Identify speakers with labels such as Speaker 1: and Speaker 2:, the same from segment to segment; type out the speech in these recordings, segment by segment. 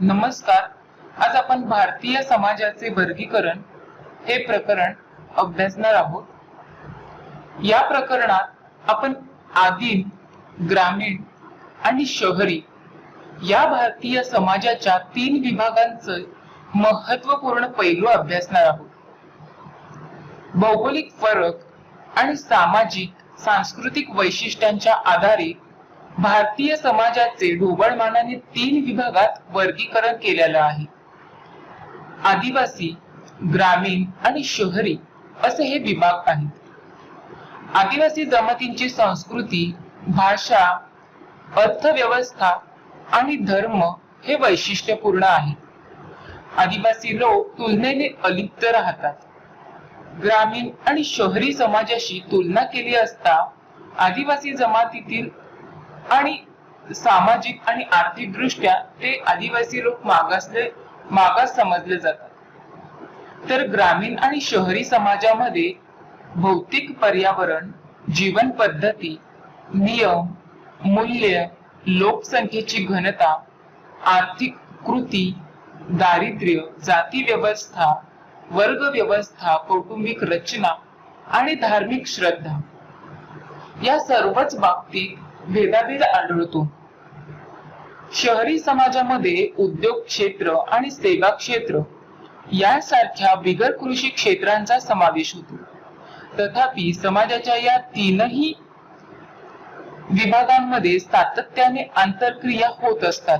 Speaker 1: नमस्कार. आज आपण भारतीय समाजाचे वर्गीकरण हे प्रकरण अभ्यासणार आहोत. या प्रकरणात आपण आदिम, ग्रामीण आणि शहरी या भारतीय समाजाच्या 3 विभागांचे महत्त्वपूर्ण पैलू अभ्यासणार आहोत. भौगोलिक फरक आणि सामाजिक सांस्कृतिक वैशिष्ट्यांच्या आधारे भारतीय समाजाचे ढोबळमानाने 3 विभागात वर्गीकरण केलेले आहे. आदिवासी, ग्रामीण आणि शहरी असे हे विभाग आहेत. आदिवासी जमातींची संस्कृती, भाषा, अर्थव्यवस्था आणि धर्म हे वैशिष्ट्यपूर्ण आहे. आदिवासी लोक तुलनेने अलिप्त राहतात. ग्रामीण आणि शहरी समाजाशी तुलना केली असता आदिवासी जमातीतील आणि सामाजिक आणि आर्थिक दृष्ट्या ते आदिवासी लोक मागास समजले जातात. तर ग्रामीण आणि शहरी समाजामध्ये भौतिक पर्यावरण, जीवन पद्धती, नियम, मूल्य, लोकसंख्येची घनता, आर्थिक कृती, दारिद्र्य, जाती व्यवस्था, वर्ग व्यवस्था, कौटुंबिक रचना आणि धार्मिक श्रद्धा या सर्वच बाबतीत भेदाभेद आढळतो. शहरी समाजामध्ये उद्योग क्षेत्र आणि सेवा क्षेत्र यासारख्या बिगर कृषी क्षेत्रांचा समावेश होतो. तथापि समाजाच्या या 3ही विभागांमध्ये सातत्याने आंतरक्रिया होत असतात.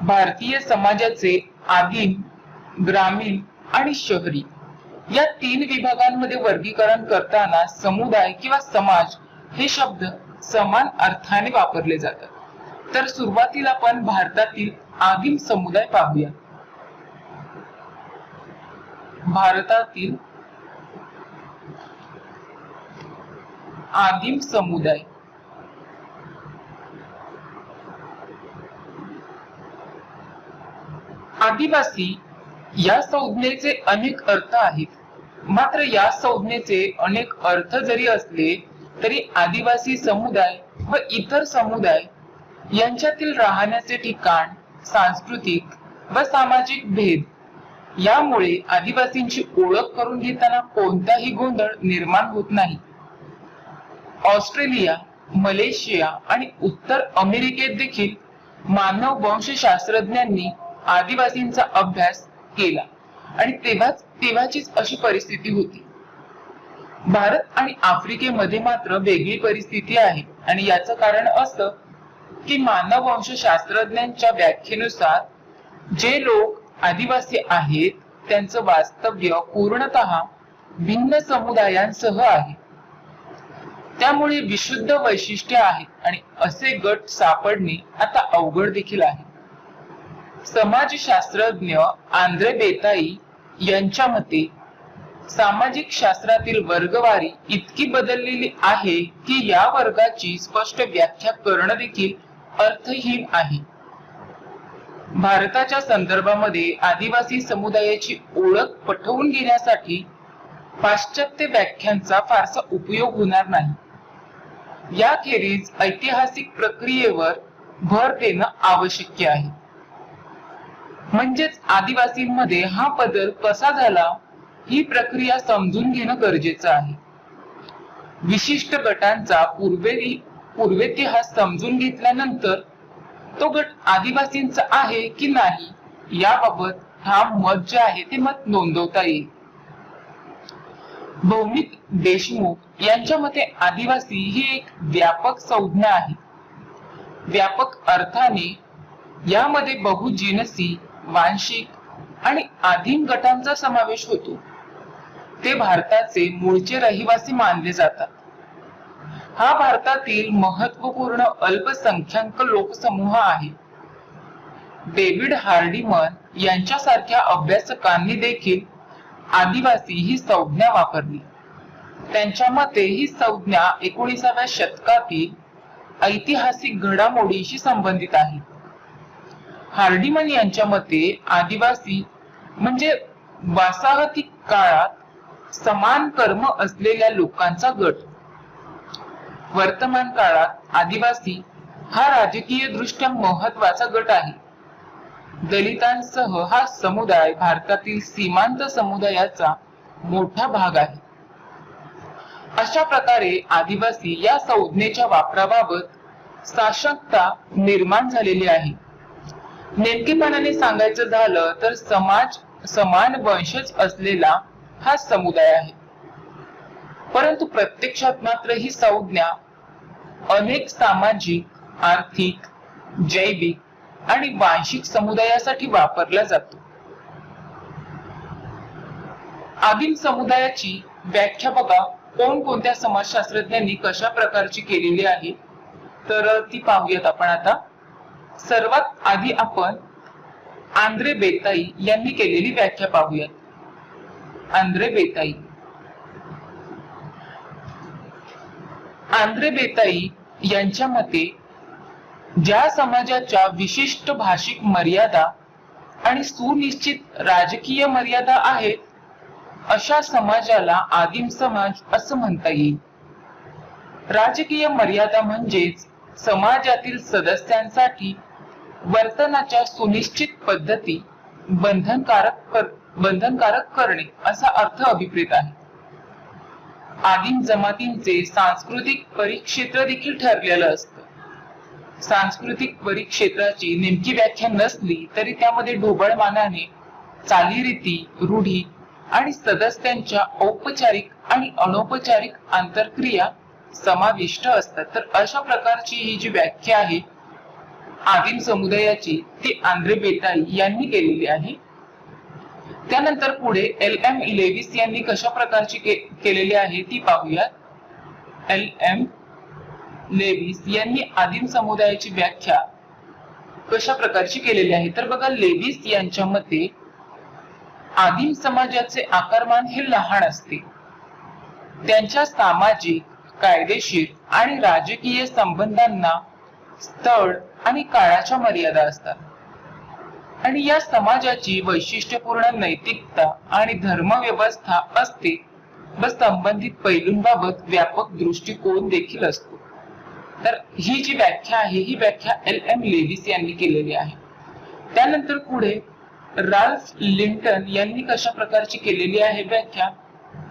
Speaker 1: भारतीय समाजाचे आदिम, ग्रामीण आणि शहरी या 3 विभागांमध्ये वर्गीकरण करताना समुदाय किंवा समाज हे शब्द समान अर्थाने वापरले जातात. तर सुरुवातीला आपण भारतातील आदिम समुदाय पाहूया. भारतातील आदिम समुदाय आदिवासी या संज्ञेचे अनेक अर्थ आहेत. मात्र या संज्ञेचे अनेक अर्थ जरी असले तरी आदिवासी समुदाय व इतर समुदाय यांच्यातील राहण्याचे ठिकाण, सांस्कृतिक व सामाजिक भेद यामुळे आदिवासींची ओळख करून घेताना कोणताही गोंधळ निर्माण होत नाही. ऑस्ट्रेलिया, मलेशिया आणि उत्तर अमेरिकेत देखील मानव वंशशास्त्रज्ञांनी आदिवासींचा अभ्यास केला आणि तेव्हाचीच अशी परिस्थिती होती. भारत आणि आफ्रिकेमध्ये मात्र वेगळी परिस्थिती आहे आणि याचं कारण असं की मानव वंशशास्त्रज्ञांच्या व्याख्येनुसार जे लोक आदिवासी आहेत त्यांचं वास्तव्य पूर्णतः भिन्न समुदायांसह आहे. त्यामुळे विशुद्ध वैशिष्ट्य आहेत आणि असे गट सापडणे आता अवघड देखील आहे. समाजशास्त्रज्ञ आंद्रे बेताई यांच्या मते सामाजिक शास्त्रातील वर्गवारी इतकी बदललेली आहे की या वर्गाची स्पष्ट व्याख्या करणं देखील अर्थहीन आहे. भारताच्या संदर्भामध्ये आदिवासी समुदायाची ओळख पटवून घेण्यासाठी पाश्चात्य व्याख्यांचा फारसा उपयोग होणार नाही. याखेरीज ऐतिहासिक प्रक्रियेवर भर देणं आवश्यक आहे. म्हणजेच आदिवासींमध्ये हा बदल कसा झाला ही प्रक्रिया समजून घेणं गरजेचं आहे. विशिष्ट गटांचा पूर्वेतिहास समजून घेतल्यानंतर तो गट आदिवासींचा आहे की नाही याबाबत ठाम मत जे आहे ते मत नोंदवता येईल. भौमिक देशमुख यांच्या मते आदिवासी ही एक व्यापक संज्ञा आहे. व्यापक अर्थाने यामध्ये बहुजिनसी, वांशिक आणि आदिम गटांचा समावेश होतो. ते भारताचे मूळचे रहिवासी मानले जातात. हा भारतातील महत्वपूर्ण अल्पसंख्याक लोकसमूह आहे. डेव्हिड हार्डिमन यांच्यासारख्या अभ्यासकांनी देखील आदिवासी ही संज्ञा वापरली. त्यांच्या मते ही संज्ञा 19व्या शतकातील ऐतिहासिक घडामोडीशी संबंधित आहे. हार्डिमन यांच्या मते आदिवासी म्हणजे वसाहती काळात समान कर्म असलेल्या लोकांचा गट. वर्तमान काळात आदिवासी हा राजकीय दृष्ट्या महत्वाचा गट आहे. दलितांसह हा समुदाय भारतातील सीमांत समुदायाचा मोठा भाग आहे. अशा प्रकारे आदिवासी या संज्ञेच्या वापराबाबत साशंकता निर्माण झालेली आहे. नेमकेपणाने सांगायचं झालं तर समान वंशज असलेला हा समुदाय आहे. परंतु प्रत्यक्षात मात्र ही संज्ञा अनेक सामाजिक, आर्थिक, जैविक आणि वांशिक समुदायासाठी वापरला जातो. आदिम समुदायाची व्याख्या बघा कोणत्या समाजशास्त्रज्ञांनी कशा प्रकारची केलेली आहे तर ती पाहूयात आपण आता. सर्वात आधी आपण आंद्रे बेताई यांनी केलेली व्याख्या पाहूयात. आंद्रे बेताई यांच्या मते ज्या समाजाच्या विशिष्ट भाषिक मर्यादा आणि सुनिश्चित राजकीय मर्यादा आहेत अशा समाजाला आदिम समाज असं म्हणता येईल. राजकीय मर्यादा म्हणजेच समाजातील सदस्यांसाठी वर्तनाच्या सुनिश्चित पद्धती बंधनकारक करणे असा अर्थ अभिप्रेत आहे. आदिम जमातींचे सांस्कृतिक परिक्षेत्र देखील ठरलेलं असतं. सांस्कृतिक परिक्षेत्राची नेमकी व्याख्या नसली तरी त्यामध्ये ढोबळमानाने चालीरीती, रूढी आणि सदस्यांच्या औपचारिक आणि अनौपचारिक आंतरक्रिया समाविष्ट असतात. तर अशा प्रकारची ही जी व्याख्या आहे आदिम समुदायाची ती आंद्रे बेताई यांनी केलेली आहे. त्यानंतर पुढे LM लेविस यांनी कशा प्रकारची केलेली आहे ती पाहूयात. LM लेविस यांनी आदिम समुदायाची व्याख्या कशा प्रकारची केलेली आहे तर बघा, लेविस यांच्या मते आदिम समाजाचे आकारमान हे लहान असते. त्यांच्या सामाजिक, कायदेशीर आणि राजकीय संबंधांना स्थळ आणि काळाच्या मर्यादा असतात आणि या समाजाची वैशिष्ट्यपूर्ण नैतिकता आणि धर्मव्यवस्था असते व संबंधित पैलूंबाबत व्यापक दृष्टिकोन देखील असतो. तर ही जी व्याख्या आहे ही व्याख्या LM लेविस यांनी केलेली आहे. त्यानंतर पुढे राल्फ लिंटन यांनी कशा प्रकारची केलेली आहे व्याख्या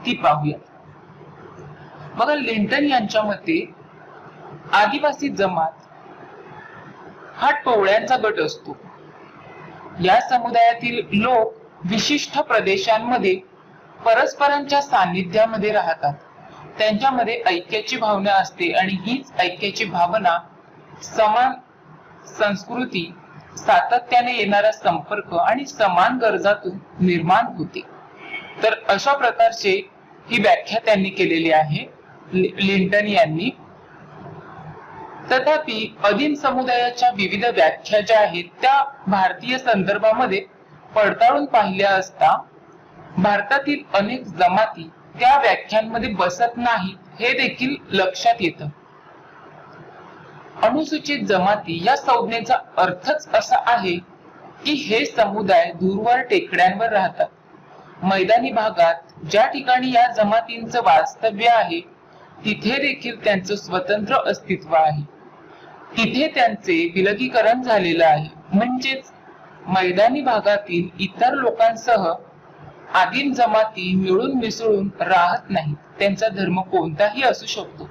Speaker 1: ती पाहूया. बघा, लिंटन यांच्या मते आदिवासी जमात हा टोळ्यांचा गट असतो. या समुदायातील लोक विशिष्ट प्रदेशांमध्ये परस्परांच्या सान्निध्यामध्ये राहतात. त्यांच्यामध्ये ऐक्याची भावना असते आणि हीच ऐक्याची भावना समान संस्कृती, सातत्याने येणारा संपर्क आणि समान गरजातून निर्माण होते. तर अशा प्रकारचे ही व्याख्या त्यांनी केलेली आहे लिंटन यांनी. तथापि आदिम समुदायाच्या विविध व्याख्या ज्या आहेत त्या भारतीय संदर्भामध्ये पडताळून पाहिल्या असता भारतातील अनेक जमाती त्या व्याख्यांमध्ये बसत नाहीत हे देखील लक्षात येतं. अनुसूचित जमाती या संज्ञेचा अर्थच असा आहे की हे समुदाय दूरवर टेकड्यांवर राहतात. मैदानी भागात ज्या ठिकाणी या जमातींचं वास्तव्य आहे तिथे देखील त्यांचं स्वतंत्र अस्तित्व आहे. तिथे त्यांचे विलगीकरण झालेलं आहे. म्हणजेच मैदानी भागातील इतर लोकांसह आदिम जमाती मिळून मिसळून राहत नाहीत. त्यांचा धर्म कोणताही असू शकतो.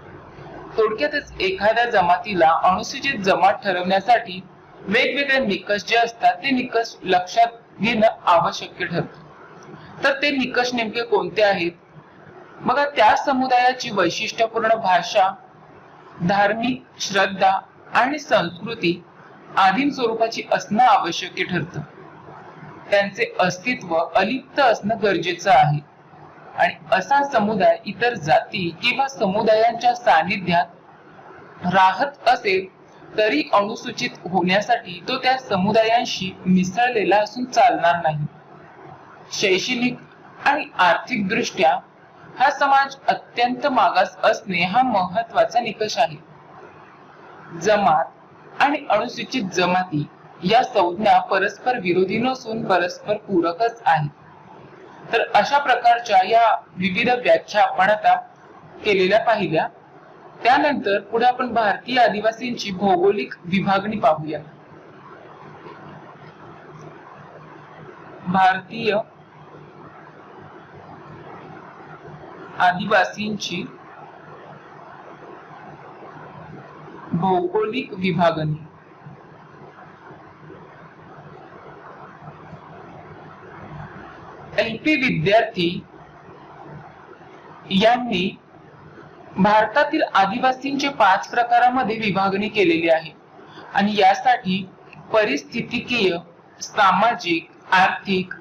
Speaker 1: थोडक्यातच एखाद्या जमातीला अनुसूचित जमात ठरवण्यासाठी वेगवेगळे निकष जे असतात ते निकष लक्षात घेणं आवश्यक ठरतं. तर ते निकष नेमके कोणते आहेत? बघा, त्या समुदायाची वैशिष्ट्यपूर्ण भाषा, धार्मिक श्रद्धा आणि संस्कृती आदिम स्वरूपाची असणं आवश्यक ठरतं. त्यांचे अस्तित्व अलिप्त असणं गरजेचं आहे आणि असा समुदाय इतर जाती किंवा समुदायांच्या सानिध्यात राहत असेल तरी अनुसूचित होण्यासाठी तो त्या समुदायांशी मिसळलेला असून चालणार नाही. शैक्षणिक आणि आर्थिक दृष्ट्या हा समाज अत्यंत मागास असणे हा महत्वाचा निकष आहे. जमात आणि अनुसूचित जमाती या संज्ञा परस्पर विरोधी नसून परस्पर पूरकच आहेत. तर अशा प्रकारच्या या विविध व्याख्या आपण आता केलेल्या पाहिल्या. त्यानंतर पुढे आपण भारतीय आदिवासींची भौगोलिक विभागणी पाहूया. भारतीय आदिवासींची भौगोलिक विभागणी. LP विद्यार्थी यांनी भारतातील आदिवासींचे 5 प्रकारामध्ये विभागणी केलेली आहे आणि यासाठी परिस्थितिकीय, सामाजिक, आर्थिक,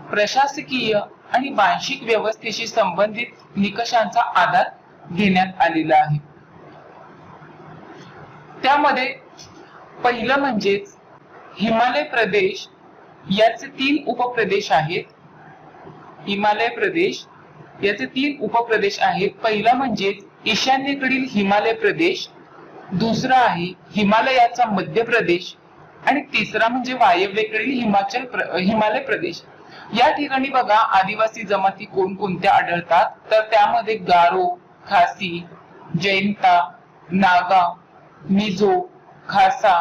Speaker 1: प्रशासकीय आणि वांशिक व्यवस्थेशी संबंधित निकषांचा आधार घेण्यात आलेला आहे. त्यामध्ये पहिलं म्हणजे हिमालय प्रदेश, याचे 3 उपप्रदेश आहेत. हिमालय प्रदेश याचे 3 उपप्रदेश आहेत. पहिला म्हणजे ईशान्येकडील हिमालय प्रदेश, दुसरा आहे हिमालयाचा मध्य प्रदेश आणि तिसरा म्हणजे वायव्येकडील हिमालय प्रदेश. या ठिकाणी बघा आदिवासी जमाती कोणकोणत्या आढळतात, तर त्यामध्ये गारो, खासी, जैंता, नागा, मिझो, खासा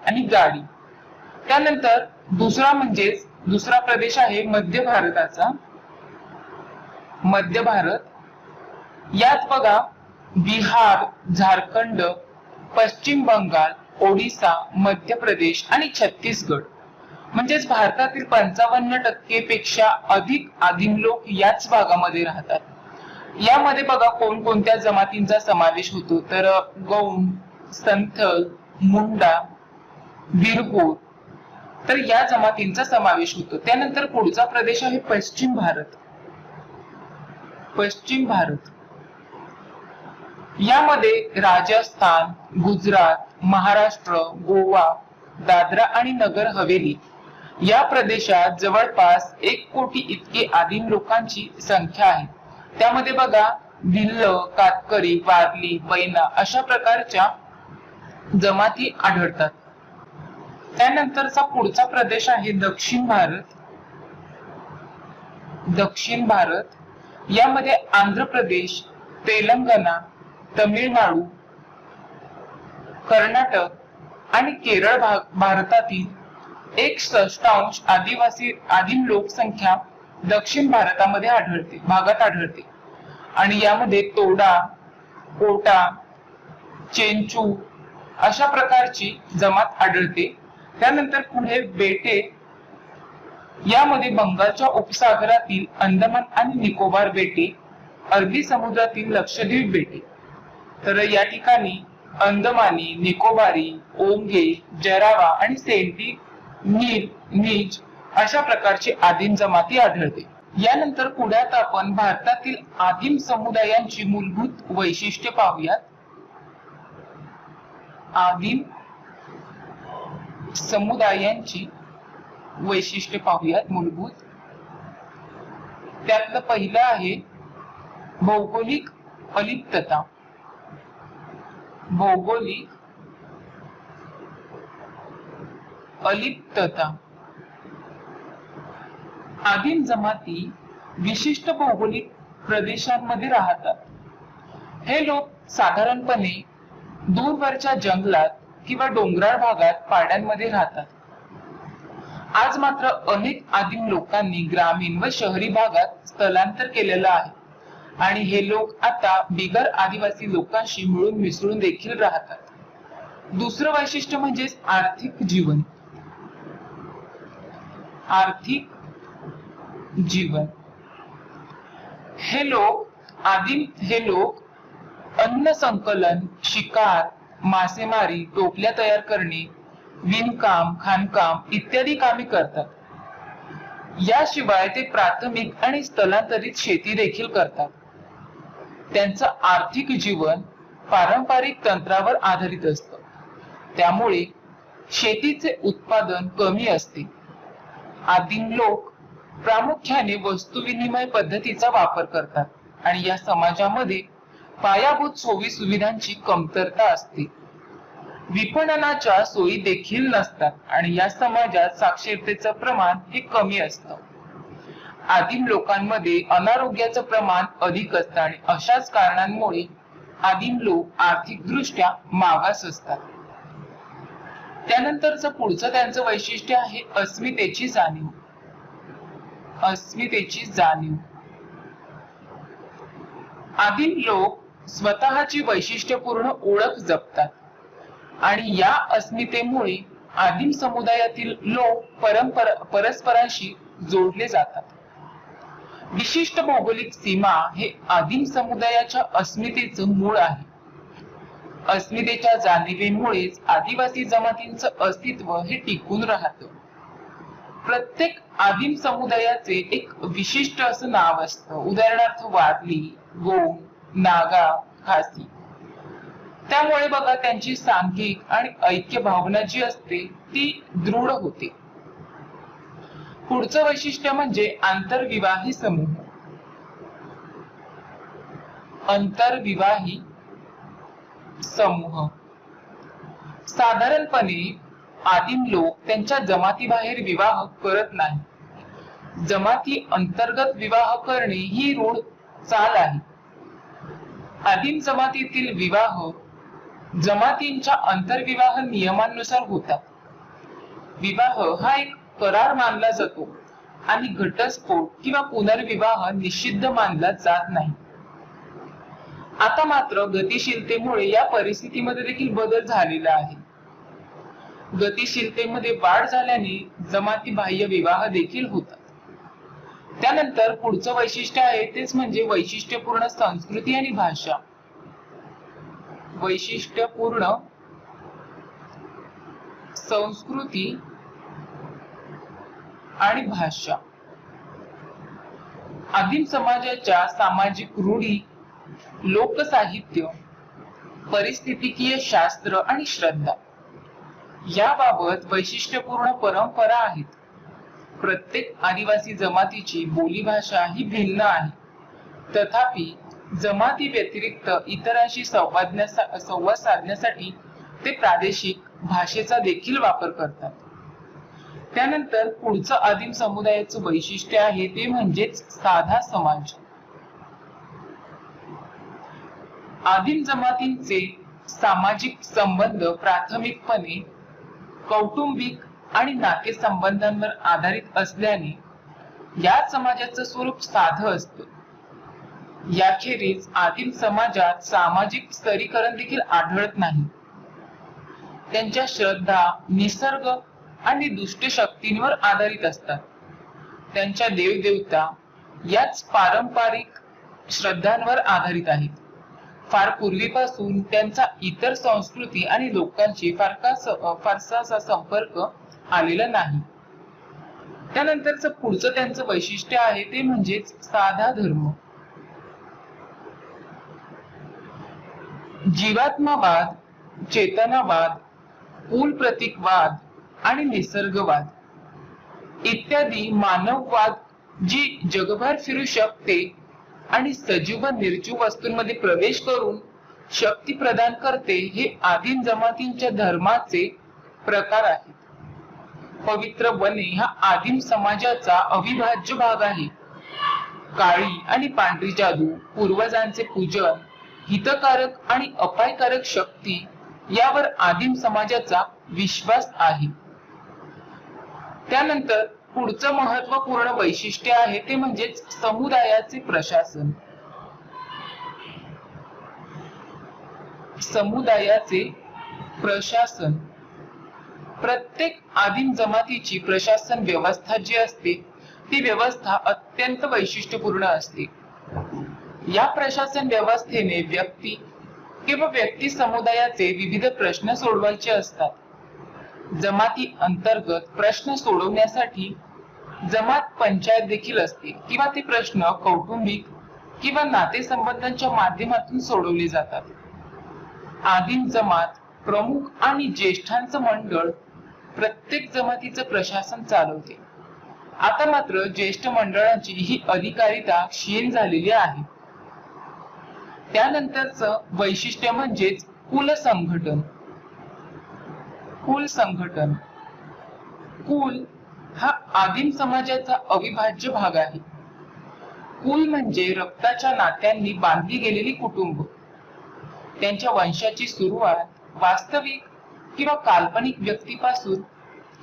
Speaker 1: आणि गाडी. त्यानंतर दुसरा प्रदेश आहे मध्य भारताचा. मध्य भारत यात बघा बिहार, झारखंड, पश्चिम बंगाल, ओडिसा, मध्य प्रदेश आणि छत्तीसगड. म्हणजेच भारतातील 55% पेक्षा अधिक आदिम लोक याच भागामध्ये राहतात. यामध्ये बघा कोणकोणत्या जमातींचा समावेश होतो, तर गौंड, संथल, मुंडा, बिरगोर, तर या जमातींचा समावेश होतो. त्यानंतर पुढचा प्रदेश आहे पश्चिम भारत. पश्चिम भारत यामध्ये राजस्थान, गुजरात, महाराष्ट्र, गोवा, दादरा आणि नगर हवेली या प्रदेशात जवळपास 1 कोटी इतके आदिम लोकांची संख्या आहे. त्यामध्ये बघा भिल्ल, कातकरी, वारली, बैना अशा प्रकारच्या जमाती आढळतात. त्यानंतरचा पुढचा प्रदेश आहे दक्षिण भारत. दक्षिण भारत यामध्ये आंध्र प्रदेश, तेलंगणा, तमिळनाडू, कर्नाटक आणि केरळ भारतातील 1/6 आदिम लोकसंख्या दक्षिण भारतामध्ये भागात आढळते. आणि यामध्ये तोडा, कोटा, चेंचू अशा प्रकारची जमात आढळते. त्यानंतर पुढे बेटे यामध्ये बंगालच्या उपसागरातील अंदमान आणि निकोबार बेटे, अरबी समुद्रातील लक्षद्वीप बेटे. तर या ठिकाणी अंदमानी, निकोबारी, ओंगे, जरावा आणि सेंटिनीज अशा प्रकारची आदिम जमाती आढळते. यानंतर पुढे आता आपण भारतातील आदिम समुदायांची मूलभूत वैशिष्ट्ये पाहूयात. आदिम समुदायांची वैशिष्ट्ये पाहूयात मूलभूत. त्यातलं पहिलं आहे भौगोलिक अलिप्तता. भौगोलिक अलिप्तता आदिम जमाती विशिष्ट भौगोलिक प्रदेशांमध्ये राहतात. हे लोक साधारणपणे दूरवरच्या जंगलात किंवा डोंगराळ भागात पाड्यांमध्ये राहतात. आज मात्र अनेक आदिम लोकांनी ग्रामीण व शहरी भागात स्थलांतर केलेलं आहे आणि हे लोक आता बिगर आदिवासी लोकांशी मिळून मिसळून देखील राहतात. दुसरं वैशिष्ट्य म्हणजे आर्थिक जीवन. आर्थिक जीवन हे लोक अन्न संकलन, शिकार, मासेमारी, टोपल्या तयार करणे, विणकाम, खाणकाम इत्यादी कामे करतात. याशिवाय ते प्राथमिक आणि स्थलांतरित शेती देखील करतात. त्यांचं आर्थिक जीवन पारंपरिक तंत्रावर आधारित असतं. त्यामुळे शेतीचे उत्पादन कमी असते. आदिम लोक प्रामुख्याने वस्तू विनिमय पद्धतीचा वापर करतात आणि या समाजामध्ये पायाभूत सोयी सुविधांची कमतरता असते. विपणनाच्या सोयी देखील नसतात आणि या समाजात साक्षरतेचं प्रमाण हे कमी असतं. आदिम लोकांमध्ये अनारोग्याचं प्रमाण अधिक असतं आणि अशाच कारणांमुळे आदिम लोक आर्थिकदृष्ट्या मागास असतात. त्यानंतरचं पुढचं त्यांचं वैशिष्ट्य आहे अस्मितेची जाणीव. अस्मितेची जाणीव. आदिम लोक स्वतःची वैशिष्ट्यपूर्ण ओळख जपतात आणि या अस्मितेमुळे आदिम समुदायातील लोक परस्परांशी जोडले जातात. विशिष्ट भौगोलिक सीमा हे आदिम समुदायाच्या अस्मितेचं मूळ आहे. अस्मितेच्या जाणीवेमुळेच आदिवासी जमातींचं अस्तित्व हे टिकून राहतं. प्रत्येक आदिम समुदायाचे एक विशिष्ट असं नाव असतं. उदाहरणार्थ वारली, गोंड, नागा, खासी. त्यामुळे बघा त्यांची सांघिक आणि ऐक्य भावना जी असते ती दृढ होते. पुढचं वैशिष्ट्य म्हणजे आंतरविवाही समूह. आंतरविवाही समूह साधारणपणे आदिम लोक त्यांच्या जमातीबाहेर विवाह करत नाही. जमाती अंतर्गत विवाह करणे ही रूढ चाल आहे. आदिम जमातीतील विवाह जमातींच्या आंतरविवाह नियमांनुसार होतात. विवाह हा एक करार मानला जातो आणि घटस्फोट किंवा पुनर्विवाह निषिद्ध मानला जात नाही. आता मात्र गतिशीलतेमुळे या परिस्थितीमध्ये देखील बदल झालेला आहे. गतिशीलतेमध्ये वाढ झाल्याने जमाती बाह्य विवाह देखील होतात. त्यानंतर पुढचं वैशिष्ट्य आहे तेच म्हणजे वैशिष्ट्यपूर्ण संस्कृती आणि भाषा. वैशिष्ट्यपूर्ण संस्कृती आणि भाषा. आदिम समाजाच्या सामाजिक रूढी, लोकसाहित्य, परिस्थितिकीय शास्त्र आणि श्रद्धा याबाबत वैशिष्ट्यपूर्ण परंपरा आहेत. प्रत्येक आदिवासी जमातीची बोलीभाषा ही भिन्न आहे. तथापि जमाती व्यतिरिक्त इतरांशी संवाद साधण्यासाठी ते प्रादेशिक भाषेचा देखील वापर करतात. त्यानंतर पुढचं आदिम समुदायाचं वैशिष्ट्य आहे ते म्हणजेच साधा समाज. आदिम जमातींचे सामाजिक संबंध प्राथमिकपणे कौटुंबिक आणि नातेसंबंधांवर आधारित असल्याने या समाजाचं स्वरूप साधं असतं. याखेरीज आदिम समाजात सामाजिक स्तरीकरण देखील आढळत नाही. त्यांच्या श्रद्धा निसर्ग आणि दुष्ट शक्तींवर आधारित असतात. त्यांच्या देवदेवता याच पारंपरिक श्रद्धांवर आधारित आहेत. फार पूर्वीपासून त्यांचा इतर संस्कृती आणि लोकांशी फारसा संपर्क आलेला नाही. त्यानंतरच पुढचं त्यांचं वैशिष्ट्य आहे ते म्हणजेच साधा धर्म. जीवात्मवाद, चेतनावाद, कुल प्रतीकवाद आणि निसर्गवाद इत्यादी मानववाद जी जगभर फिरू शकते आणि सजीव व निर्जीव वस्तूंमध्ये प्रवेश करून शक्ती प्रदान करते हे आदिम जमातींच्या धर्माचे प्रकार आहेत. पवित्र वने हा आदिम समाजाचा अविभाज्य भाग आहे. काळी आणि पांढरी जादू, पूर्वजांचे पूजन, हितकारक आणि अपायकारक शक्ती यावर आदिम समाजाचा विश्वास आहे. त्यानंतर पुढचं महत्वपूर्ण वैशिष्ट्य आहे ते म्हणजेच समुदायाचे प्रशासन. समुदायाचे प्रशासन. प्रत्येक आदिम जमातीची प्रशासन व्यवस्था जी असते ती व्यवस्था अत्यंत वैशिष्ट्यपूर्ण असते. या प्रशासन व्यवस्थेने व्यक्ती किंवा व्यक्ती समुदायाचे विविध प्रश्न सोडवायचे असतात. जमाती अंतर्गत प्रश्न सोडवण्यासाठी जमात पंचायत देखील असते किंवा ते प्रश्न कौटुंबिक किंवा नातेसंबंधांच्या माध्यमातून सोडवले जातात. आदिम जमात प्रमुख आणि ज्येष्ठांचं मंडळ प्रत्येक जमातीचं प्रशासन चालवते. आता मात्र ज्येष्ठ मंडळाची ही अधिकारिता क्षीण झालेली आहे. त्यानंतरचं वैशिष्ट्य म्हणजेच कुल संघटन. कुल संघटन. कुल हा आदिम समाजाचा अविभाज्य भाग आहे. कुल म्हणजे रक्ताच्या नात्यांनी बांधली गेलेली कुटुंब. त्यांच्या वंशाची सुरुवात वास्तविक किंवा काल्पनिक व्यक्तीपासून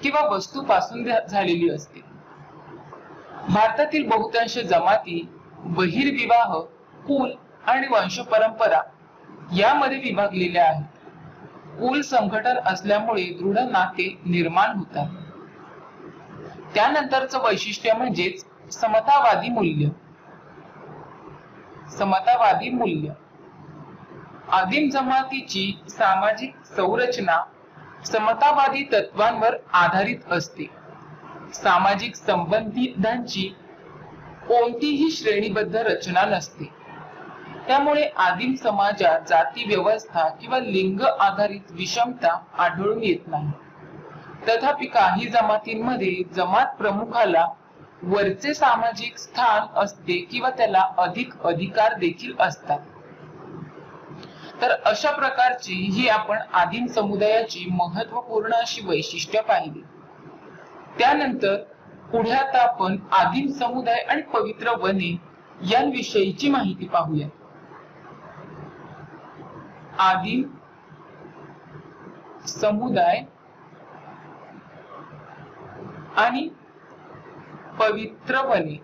Speaker 1: किंवा वस्तूपासून झालेली असते. भारतातील बहुतांश जमाती बहिर्विवाह, कुल आणि वंश परंपरा यामध्ये विभागलेल्या आहेत. कुल संघटन असल्यामुळे दृढ नाते निर्माण होतात. त्यानंतरचं वैशिष्ट्य म्हणजेच समतावादी मूल्य. समतावादी मूल्य आदिम जमातीची सामाजिक संरचना समतावादी तत्वांवर आधारित असते. सामाजिक संबंधांची कोणतीही श्रेणीबद्ध रचना नसते. त्यामुळे आदिम समाजात जाती व्यवस्था किंवा लिंग आधारित विषमता आढळून येत नाही. तथापि काही जमातींमध्ये जमात प्रमुखाला वरचे सामाजिक स्थान असते किंवा त्याला अधिक अधिकार देखील असतात. तर अशा प्रकारची ही आपण आदिम समुदायाची महत्वपूर्ण अशी वैशिष्ट्ये पाहिली. त्यानंतर पुढे आता आपण आदिम समुदाय आणि पवित्र वने यांविषयीची माहिती पाहूया. आदिम समुदाय आणि पवित्र वने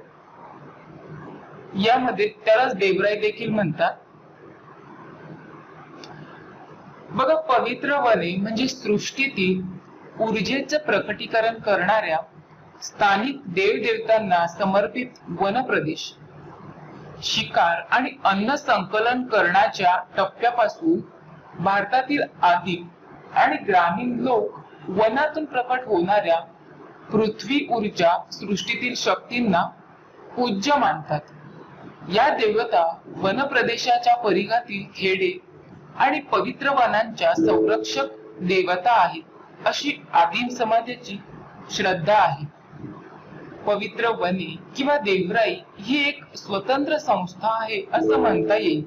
Speaker 1: यामध्ये त्यालाच देवराई देखील म्हणतात. बघा, पवित्र वने म्हणजे सृष्टीतील ऊर्जेचे प्रकटीकरण करणाऱ्या स्थानिक देवदेवतांना समर्पित वन प्रदेश. शिकार आणि अन्न संकलन करण्याच्या टप्प्यापासून भारतातील आदिम आणि ग्रामीण लोक वनातून प्रकट होणाऱ्या पृथ्वी ऊर्जा सृष्टीतील शक्तींना पूज्य मानतात. या देवता वन प्रदेशाच्या परिघातील खेडे आणि पवित्र वनांच्या संरक्षक देवता आहेत अशी आदिम समाजाची श्रद्धा आहे. पवित्र वने किंवा देवराई ही एक स्वतंत्र संस्था आहे असं म्हणता येईल.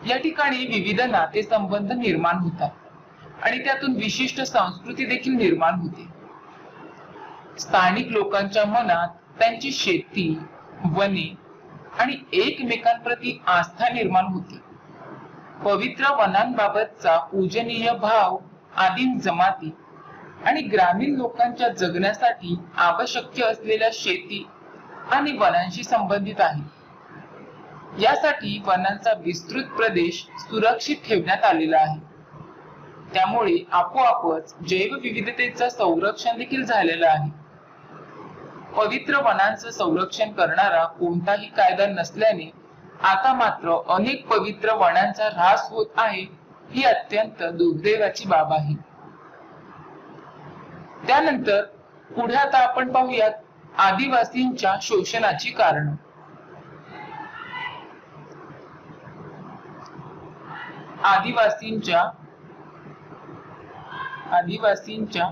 Speaker 1: या ठिकाणी विविध नातेसंबंध निर्माण होतात आणि त्यातून विशिष्ट संस्कृती देखील निर्माण होते. स्थानिक लोकांच्या मनात त्यांची शेती, वने आणि एकमेकांप्रती आस्था निर्माण होती. पवित्र वनांबाबतचा पूजनीय भाव आदिम जमाती आणि ग्रामीण लोकांच्या जगण्यासाठी आवश्यक असलेल्या शेती आणि वनांशी संबंधित आहे. यासाठी वनांचा विस्तृत प्रदेश सुरक्षित ठेवण्यात आलेला आहे. त्यामुळे आपोआपच जैवविविधतेचं संरक्षण देखील झालेलं आहे. पवित्र वनांचं संरक्षण करणारा कोणताही कायदा नसल्याने आता मात्र अनेक पवित्र वनांचा ऱ्हास होत आहे. ही अत्यंत दुर्दैवाची बाब आहे. त्यानंतर पुढे आता आपण पाहूयात आदिवासींच्या शोषणाची कारण. आदिवासींच्या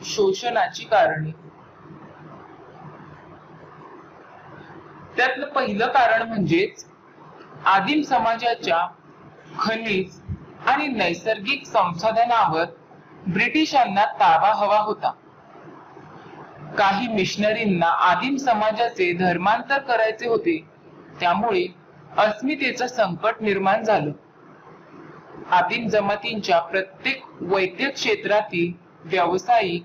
Speaker 1: शोषणाची कारणे. त्यातलं पहिलं कारण म्हणजेच आदिम समाजाच्या खनिज आणि नैसर्गिक संसाधनावर ब्रिटिशांना ताबा हवा होता. काही मिशनरींना आदिम समाजाचे धर्मांतर करायचे होते. त्यामुळे अस्मितेचं संकट निर्माण झालं. आदिम जमातींच्या प्रत्येक वैद्यक क्षेत्रातील व्यावसायिक,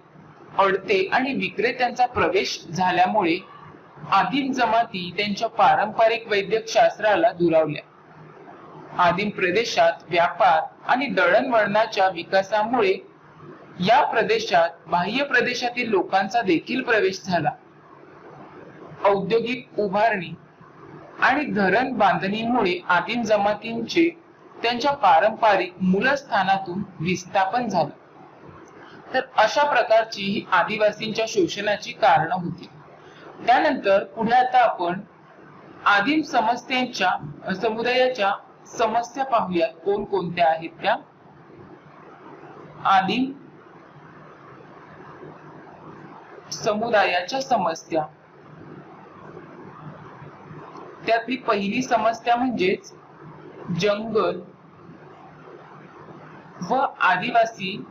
Speaker 1: अडते आणि विक्रेत्यांचा प्रवेश झाल्यामुळे आदिम जमाती त्यांच्या पारंपरिक वैद्यक शास्त्राला दुरावल्या. आदिम प्रदेशात व्यापार आणि दळणवळणाच्या विकासामुळे या प्रदेशात बाह्य प्रदेशातील लोकांचा देखील प्रवेश झाला. औद्योगिक उभारणी आणि धरण बांधणीमुळे आदिम जमातींचे त्यांच्या पारंपरिक मूलस्थानातून विस्थापन झालं. तर अशा प्रकारची ही आदिवासींच्या शोषणाची कारण होती. त्यानंतर पुढे आता आपण आदिम समुदायाच्या समस्या पाहूयात. कोणकोणत्या आहेत त्या. आदिम समुदायाच्या समस्या. त्यातली पहिली समस्या म्हणजेच जंगल व आदिवासी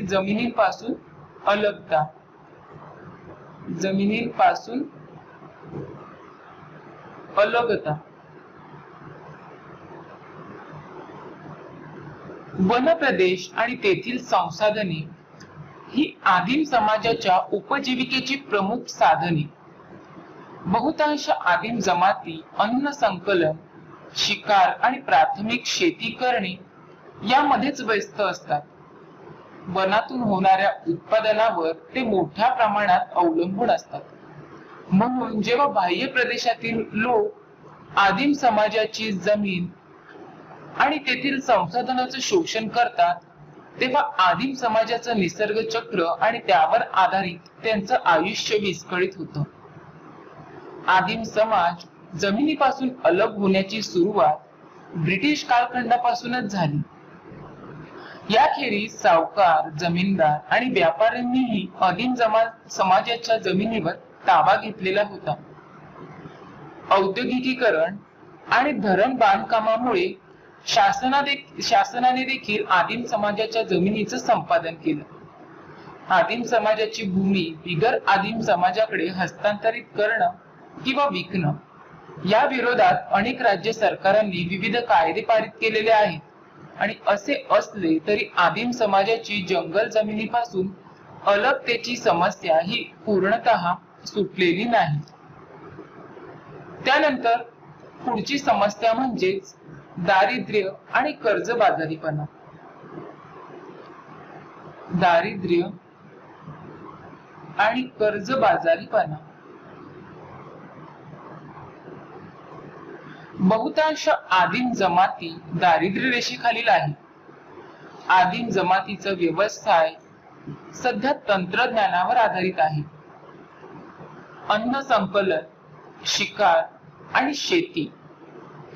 Speaker 1: जमिनींपासून अलगता. वन प्रदेश आणि तेथील संसाधने ही आदिम समाजाच्या उपजीविकेची प्रमुख साधने. बहुतांश आदिम जमाती अन्न संकलन, शिकार आणि प्राथमिक शेती करणे यामध्येच व्यस्त असतात. वनातून होणाऱ्या उत्पादनावर ते मोठ्या प्रमाणात अवलंबून असतात. म्हणून जेव्हा बाह्य प्रदेशातील लोक आदिम समाजाची जमीन आणि तेथील संसाधनांचे शोषण करतात, तेव्हा आदिम समाजाचं निसर्ग चक्र आणि त्यावर आधारित त्यांचं आयुष्य विस्कळीत होतं. आदिम समाज जमिनीपासून अलग होण्याची सुरुवात ब्रिटिश कालखंडापासूनच झाली. याखेरीज सावकार, जमीनदार आणि व्यापाऱ्यांनीही आदिम समाजाच्या जमिनीवर ताबा घेतलेला होता. औद्योगिकीकरण आणि धरण बांधकामामुळे शासनाने देखील आदिम समाजाच्या जमिनीचं संपादन केलं. आदिम समाजाची भूमी बिगर आदिम समाजाकडे हस्तांतरित करणं किंवा विकणं या विरोधात अनेक राज्य सरकारांनी विविध कायदे पारित केलेले आहेत. आणि असे असले तरी आदिम समाजाची जंगल जमिनीपासून अलगतेची समस्या ही पूर्णतः सुटलेली नाही. त्यानंतर पुढची समस्या म्हणजे दारिद्र्य आणि कर्जबाजारीपणा. दारिद्र्य आणि कर्जबाजारीपणा. बहुतांश आदिम जमाती दारिद्र्य रेषेखालील आहेत. आदिम जमातीचा व्यवसाय सध्या तंत्रज्ञानावर आधारित आहे. अन्न संकलन, शिकार आणि शेती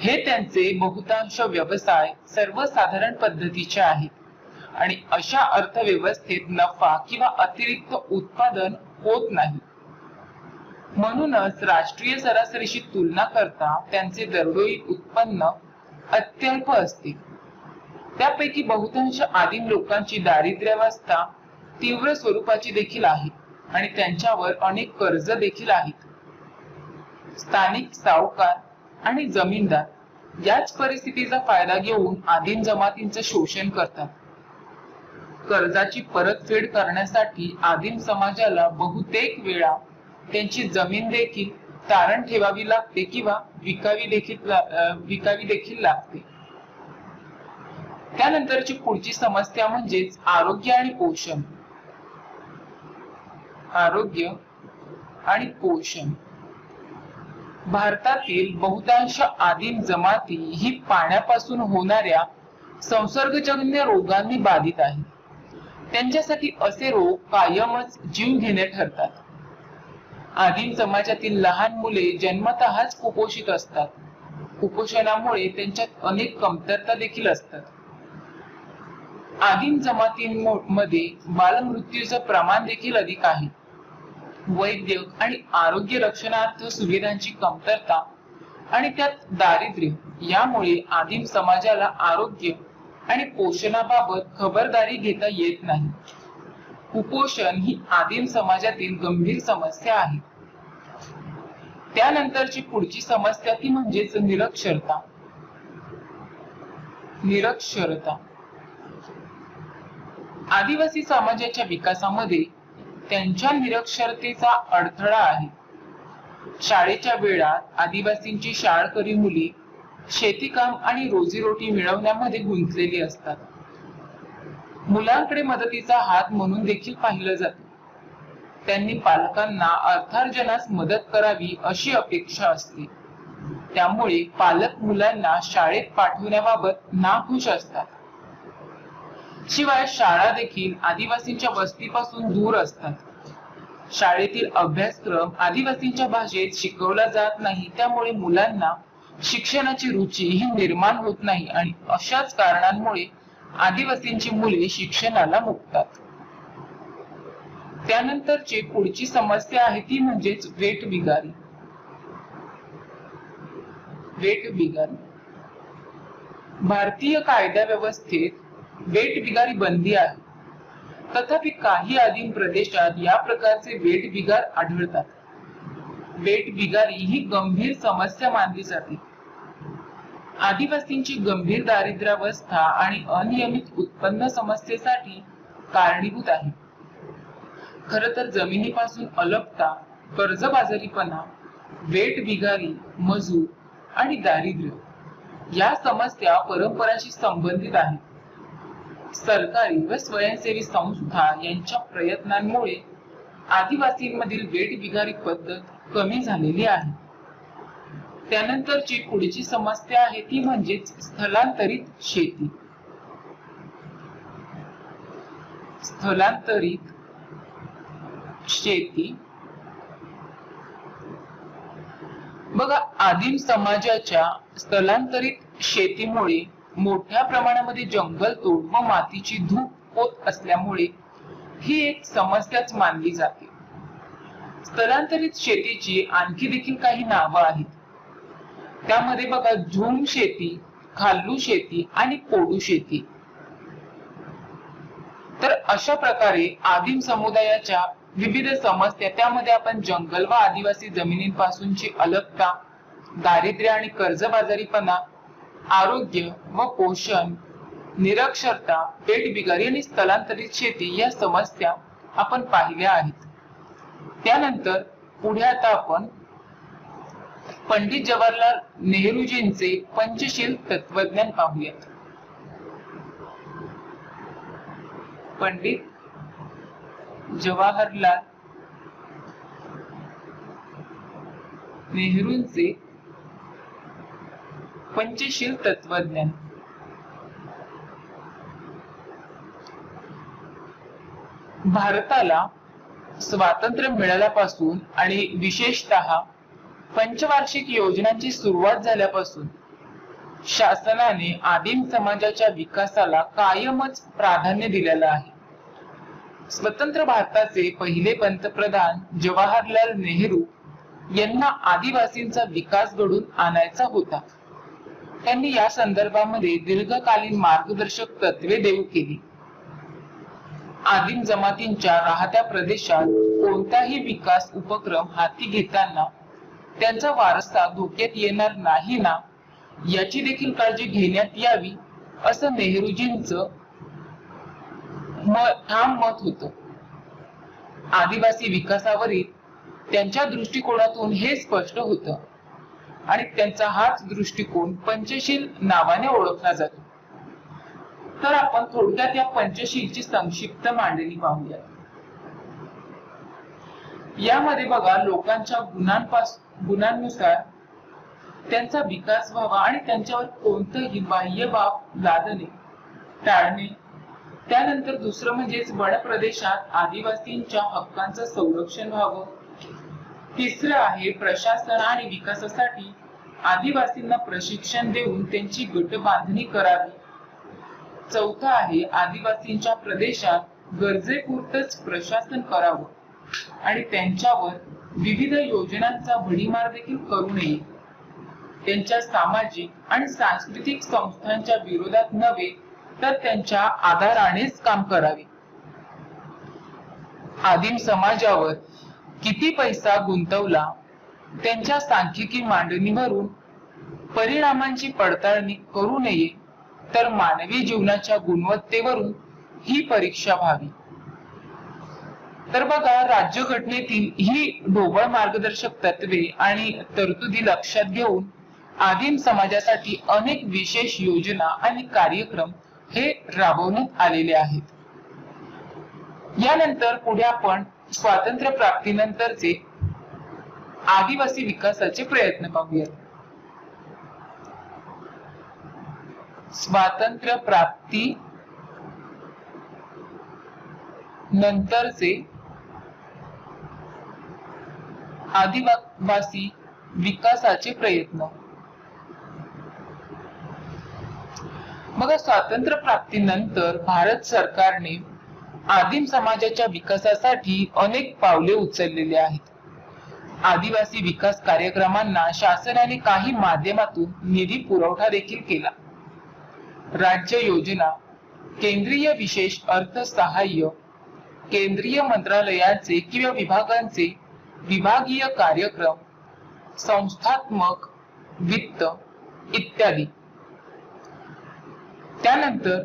Speaker 1: हे त्यांचे बहुतांश व्यवसाय सर्वसाधारण पद्धतीचे आहेत आणि अशा अर्थव्यवस्थेत नफा किंवा अतिरिक्त उत्पादन होत नाही. म्हणूनच राष्ट्रीय सरासरीशी तुलना करता त्यांचे दरडोई उत्पन्न अत्यल्प असते. त्यापैकी बहुतांश आदिम लोकांची दारिद्र्यावस्था तीव्र स्वरूपाची देखील आहे आणि त्यांच्यावर अनेक कर्ज देखील आहेत. स्थानिक सावकार आणि जमीनदार याच परिस्थितीचा फायदा घेऊन आदिम जमातींचे शोषण करतात. कर्जाची परतफेड करण्यासाठी आदिम समाजाला बहुतेक वेळा त्यांची जमीन देखील तारण ठेवावी लागते किंवा विकावी देखील लागते. त्यानंतरची पुढची समस्या म्हणजेच आरोग्य आणि पोषण. आरोग्य आणि पोषण. भारतातील बहुतांश आदिम जमाती ही पाण्यापासून होणाऱ्या संसर्गजन्य रोगांनी बाधित आहेत. त्यांच्यासाठी असे रोग कायमच जीवघेणे ठरतात. आदिम समाजातील लहान मुले जन्मतःच कुपोषित असतात. कुपोषणामुळे त्यांच्यात अनेक कमतरता देखील असतात. आदिम जमातींमध्ये बालमृत्यूचं प्रमाण देखील अधिक आहे. वैद्य आणि आरोग्य रक्षणार्थ सुविधांची कमतरता आणि त्यात दारिद्र्य यामुळे आदिम समाजाला आरोग्य आणि पोषणाबाबत खबरदारी घेता येत नाही. कुपोषण ही आदिम समाजातील गंभीर समस्या आहे. त्यानंतरची पुढची समस्या ती म्हणजेच निरक्षरता. निरक्षरता. आदिवासी समाजाच्या विकासामध्ये त्यांच्या निरक्षरतेचा अडथळा आहे. शाळेच्या वेळात आदिवासींची शाळकरी मुली शेतीकाम आणि रोजीरोटी मिळवण्यामध्ये गुंतलेली असतात. मुलांकडे मदतीचा हात म्हणून देखील पाहिलं जाते. त्यांनी पालकांना अर्थार्जनास मदत करावी अशी अपेक्षा असते. त्यामुळे पालक मुलांना शाळेत पाठवण्याबाबत नाखुश असतात. शिवाय शाळा देखील आदिवासींच्या वस्तीपासून दूर असतात. शाळेतील अभ्यासक्रम आदिवासींच्या भाषेत शिकवला जात नाही. त्यामुळे मुलांना शिक्षणाची रुची ही निर्माण होत नाही आणि अशाच कारणांमुळे आदिवासींची मुले शिक्षणाला मुकतात. त्यानंतरची पुढची समस्या आहे ती म्हणजेच वेठबिगारी. वेठबिगारी. भारतीय कायदा व्यवस्थेत वेठबिगारी बंदी आहे. तथापि काही आदिम प्रदेशात या प्रकारचे वेठबिगार आढळतात. वेठबिगारी ही गंभीर समस्या मानली जाते. आदिवासींची गंभीर दारिद्र्यावस्था आणि अनियमित उत्पन्न समस्येसाठी कारणीभूत आहे. खर तर जमिनीपासून अलगता, कर्जबाजारीपणा, वेठबिगारी, मजूर आणि दारिद्र्य या समस्या परंपरांशी संबंधित आहेत. सरकारी व स्वयंसेवी संस्था यांच्या प्रयत्नांमुळे आदिवासींमधील वेठबिगारी पद्धत कमी झालेली आहे. त्यानंतरची पुढची समस्या आहे ती म्हणजे स्थलांतरित शेती. स्थलांतरित शेती बघा, आदिम समाजाच्या स्थलांतरित शेतीमुळे मोठ्या प्रमाणामध्ये जंगलतोड व मातीची धूप होत असल्यामुळे ही एक समस्याच मानली जाते. स्थलांतरित शेतीची आणखी देखील काही नावं आहेत. त्यामध्ये बघा, झूम शेती, खाल्लू शेती आणि पोडू शेती. तर अशा प्रकारे आदिम समुदायाच्या विविध समस्या, त्यामध्ये आपण जंगल व आदिवासी जमिनींपासूनची अलगता, दारिद्र्य आणि कर्जबाजारीपणा, आरोग्य व पोषण, निरक्षरता, वेठबिगारी आणि स्थलांतरित शेती या समस्या आपण पाहिल्या आहेत. त्यानंतर पुढे आता आपण पंडित जवाहरलाल नेहरूजींचे पंचशील तत्वज्ञान पाहूयात. पंडित जवाहरलाल नेहरूंचे पंचशील तत्वज्ञान. भारताला स्वातंत्र्य मिळाल्यापासून आणि विशेषतः पंचवार्षिक योजनांची सुरुवात झाल्यापासून शासनाने आदिम समाजाच्या विकासाला कायमच प्राधान्य दिलेलं आहे. स्वतंत्र भारताचे पहिले पंतप्रधान जवाहरलाल नेहरू यांना आदिवासींचा विकास घडवून आणायचा होता. त्यांनी या संदर्भामध्ये दीर्घकालीन मार्गदर्शक तत्वे देऊ केली. आदिम जमातींच्या राहत्या प्रदेशात कोणताही विकास उपक्रम हाती घेताना त्यांचा वारसा धोक्यात येणार नाही ना, याची देखील काळजी घेण्यात यावी, असं नेहरूजींचं ठाम मत होतं. आदिवासी विकासावरील त्यांच्या दृष्टिकोनातून हे स्पष्ट होतं आणि त्यांचा हाच दृष्टिकोन पंचशील नावाने ओळखला जातो. तर आपण थोडक्यात या पंचशीलची संक्षिप्त मांडणी पाहूया. यामध्ये बघा, लोकांच्या गुणांनुसार त्यांचा विकास व्हावा आणि त्यांच्यावर कोणतंही बाह्य बाब लादणे टाळणे. त्यानंतर दुसरं म्हणजेच वन प्रदेशात आदिवासींच्या हक्कांचं संरक्षण व्हावं. तिसरं आहे प्रशासन आणि विकासासाठी आदिवासींना प्रशिक्षण देऊन त्यांची गट बांधणी करावी. चौथं आहे आदिवासींच्या प्रदेशात गरजेपुरतच प्रशासन करावं आणि त्यांच्यावर विविध योजनांचा भडीमार देखील करू नये. त्यांच्या सामाजिक आणि सांस्कृतिक संस्थांच्या विरोधात नव्हे तर त्यांच्या आधारानेच काम करावे. आदिम समाजावर किती पैसा गुंतवला, त्यांच्या सांख्यिकी मांडणीवरून परिणामांची पडताळणी करू नये, तर मानवी जीवनाच्या गुणवत्तेवरून ही परीक्षा व्हावी. तर बघा, राज्यघटनेतील ही ढोबळ मार्गदर्शक तत्वे आणि तरतुदी लक्षात घेऊन आदिम समाजासाठी अनेक विशेष योजना आणि कार्यक्रम हे राबवण्यात आलेले आहेत. यानंतर पुढे आपण स्वातंत्र्य प्राप्तीनंतरचे आदिवासी विकासाचे प्रयत्न पाहूयात. स्वातंत्र्य प्राप्ती नंतरचे आदिवासी विकासाचे प्रयत्न. बघा, स्वातंत्र्य प्राप्तीनंतर भारत सरकारने आदिम समाजाच्या विकासासाठी अनेक पावले उचललेली आहेत. आदिवासी विकास कार्यक्रमांना शासनाने काही माध्यमातून निधी पुरवठा देखील केला. राज्य योजना, केंद्रीय विशेष अर्थ सहाय्य, केंद्रीय मंत्रालयाचे किंवा विभागांचे विभागीय कार्यक्रम, संस्थात्मक वित्त इत्यादी. त्यानंतर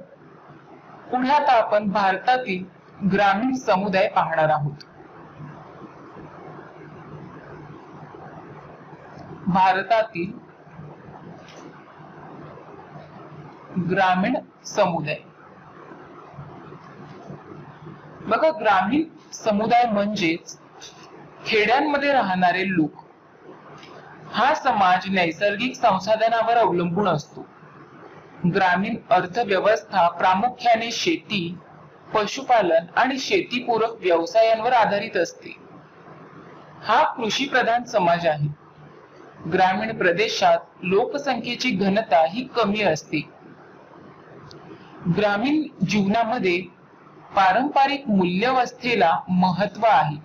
Speaker 1: पुढे आता आपण भारतातील ग्रामीण समुदाय पाहणार आहोत. भारतातील ग्रामीण समुदाय. बघा, ग्रामीण समुदाय म्हणजेच खेड्यांमध्ये राहणारे लोक. हा समाज नैसर्गिक संसाधनावर अवलंबून असतो. ग्रामीण अर्थव्यवस्था प्रामुख्याने शेती, पशुपालन आणि शेतीपूरक व्यवसायांवर आधारित असते. हा कृषी प्रधान समाज आहे. ग्रामीण प्रदेशात लोकसंख्येची घनता ही कमी असते. ग्रामीण जीवनामध्ये पारंपरिक मूल्यवस्थेला महत्व आहे.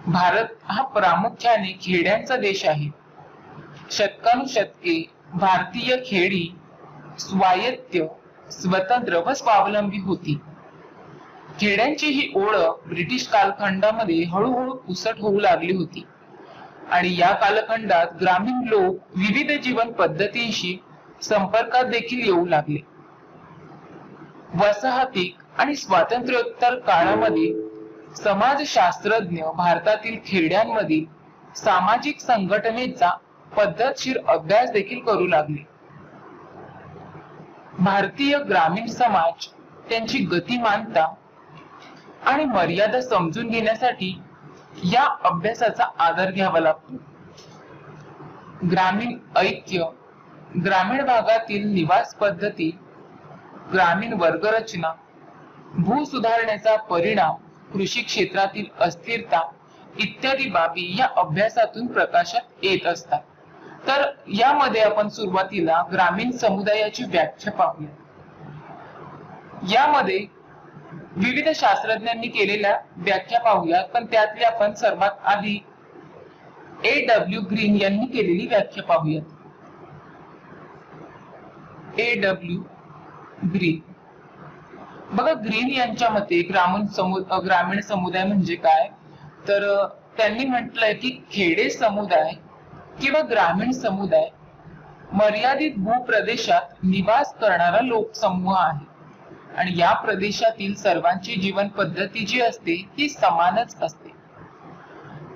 Speaker 1: भारत हा प्रामुख्याने खेड्यांचा देश आहे. शतकानुशतके भारतीय खेडी स्वायत्त, स्वतंत्र व स्वावलंबी होती. खेड्यांची ही ओळख ब्रिटिश कालखंडामध्ये हळूहळू पुसट होऊ लागली होती आणि या कालखंडात ग्रामीण लोक विविध जीवन पद्धतींशी संपर्कात देखील येऊ लागले. वसाहतीक आणि स्वातंत्र्योत्तर काळामध्ये समाजशास्त्रज्ञ भारतातील खेड्यांमधील सामाजिक संघटनेचा पद्धतशीर अभ्यास देखील करू लागले. भारतीय ग्रामीण समाज त्यांची गतिमानता आणि मर्यादा समजून घेण्यासाठी या अभ्यासाचा आधार घ्यावा लागतो. ग्रामीण ऐक्य, ग्रामीण भागातील निवास पद्धती, ग्रामीण वर्गरचना, भू सुधारण्याचा परिणाम, कृषी क्षेत्रातील अस्थिरता इत्यादी बाबी या अभ्यासातून प्रकाशात येत असतात. तर यामध्ये आपण सुरुवातीला ग्रामीण समुदायाची व्याख्या पाहूया. यामध्ये विविध शास्त्रज्ञांनी केलेल्या व्याख्या पाहूया, पण त्यातली आपण सर्वात आधी A.W. ग्रीन यांनी केलेली व्याख्या पाहूया. A.W. ग्रीन. बघा, ग्रीन यांच्या मते ग्रामीण समुदाय म्हणजे काय, तर त्यांनी म्हटलंय की खेडे समुदाय किंवा ग्रामीण समुदाय मर्यादित भूप्रदेशात निवास करणारा लोकसमूह आहे आणि या प्रदेशातील सर्वांची जीवन पद्धती जी असते ती समानच असते.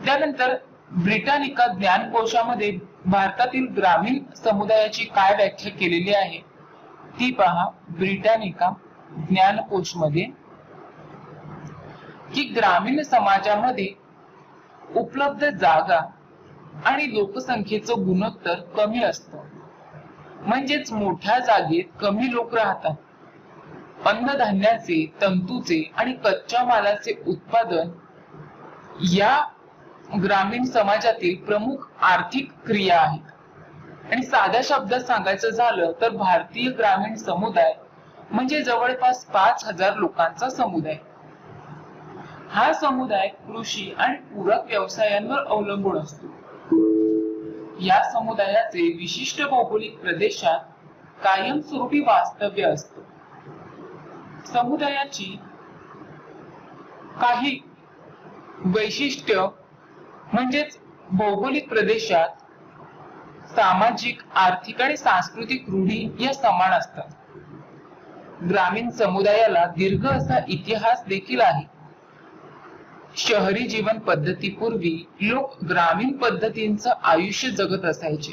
Speaker 1: त्यानंतर ब्रिटानिका ज्ञानकोशामध्ये भारतातील ग्रामीण समुदायाची काय व्याख्या केलेली आहे ती पहा. ब्रिटानिका ज्ञानकोश मध्ये की ग्रामीण समाजामध्ये उपलब्ध जागा आणि लोकसंख्येचं गुणोत्तर कमी असतं, म्हणजेच मोठ्या जागेत कमी लोक राहतात. अन्नधान्याचे, तंतूचे आणि कच्च्या मालाचे उत्पादन या ग्रामीण समाजातील प्रमुख आर्थिक क्रिया आहेत. आणि साध्या शब्दात सांगायचं झालं तर भारतीय ग्रामीण समुदाय म्हणजे जवळपास 5,000 लोकांचा समुदाय. हा समुदाय कृषी आणि पूरक व्यवसायांवर अवलंबून असतो. या समुदायाचे विशिष्ट भौगोलिक प्रदेशात कायमस्वरूपी वास्तव्य असतं. समुदायाची काही वैशिष्ट्य म्हणजेच भौगोलिक प्रदेशात सामाजिक, आर्थिक आणि सांस्कृतिक रूढी या समान असतात. ग्रामीण समुदायाला दीर्घ असा इतिहास देखील आहे. शहरी जीवन पद्धतीपूर्वी लोक ग्रामीण पद्धतींचं आयुष्य जगत असायचे.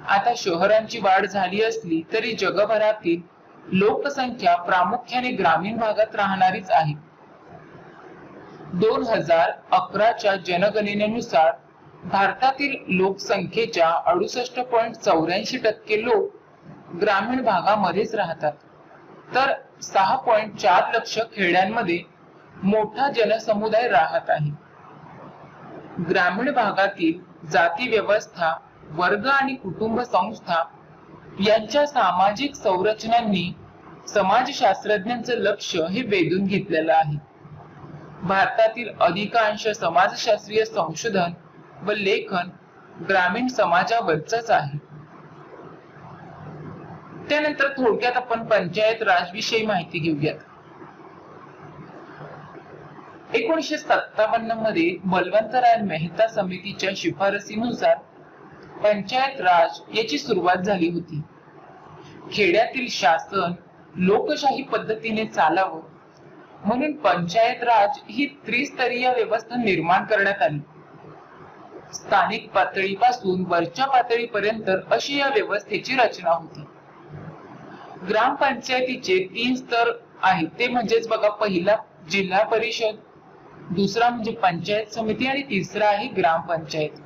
Speaker 1: आता शहरांची वाढ झाली असली तरी जगभरातील लोकसंख्या प्रामुख्याने ग्रामीण भागात राहणारीच आहे. 2011च्या जनगणनेनुसार भारतातील लोकसंख्येच्या 68.84% लोक ग्रामीण भागामध्येच राहतात, तर 6.4 लक्ष खेड्यांमध्ये मोठा जनसमुदाय राहत आहे. ग्रामीण भागातील जाती व्यवस्था, वर्ग आणि कुटुंब संस्था यांच्या सामाजिक संरचनांनी समाजशास्त्रज्ञांचं लक्ष हे वेधून घेतलेलं आहे. भारतातील अधिकांश समाजशास्त्रीय संशोधन व लेखन ग्रामीण समाजावरच आहे. त्यानंतर थोडक्यात आपण पंचायत राज विषयी माहिती घेऊयात. 1957 मध्ये बलवंतराय मेहता समितीच्या शिफारसीनुसार पंचायत राज याची सुरुवात झाली होती. खेड्यातील शासन लोकशाही पद्धतीने चालावं म्हणून पंचायत राज ही त्रिस्तरीय व्यवस्था निर्माण करण्यात आली. स्थानिक पातळीपासून वरच्या पातळीपर्यंत अशी या व्यवस्थेची रचना होती. ग्रामपंचायतीचे 3 स्तर आहेत, ते म्हणजेच बघा, पहिला जिल्हा परिषद, दुसरा म्हणजे पंचायत समिती आणि तिसरा आहे ग्रामपंचायत.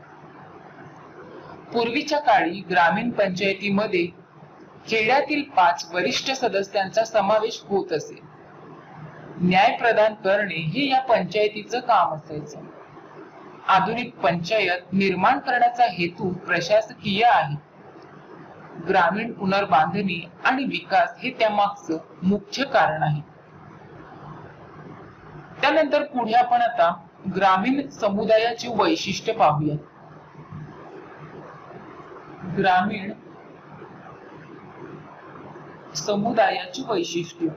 Speaker 1: पूर्वीच्या काळी ग्रामीण पंचायतीमध्ये खेड्यातील 5 वरिष्ठ सदस्यांचा समावेश होत असे. न्याय प्रदान करणे हे या पंचायतीचं काम असायचं. आधुनिक पंचायत निर्माण करण्याचा हेतू प्रशासकीय आहे. ग्रामीण पुनर्बांधणी आणि विकास हे त्यामागचं मुख्य कारण आहे. त्यानंतर पुढे आपण आता ग्रामीण समुदायाची वैशिष्ट्य पाहूया. ग्रामीण समुदायाची वैशिष्ट्य.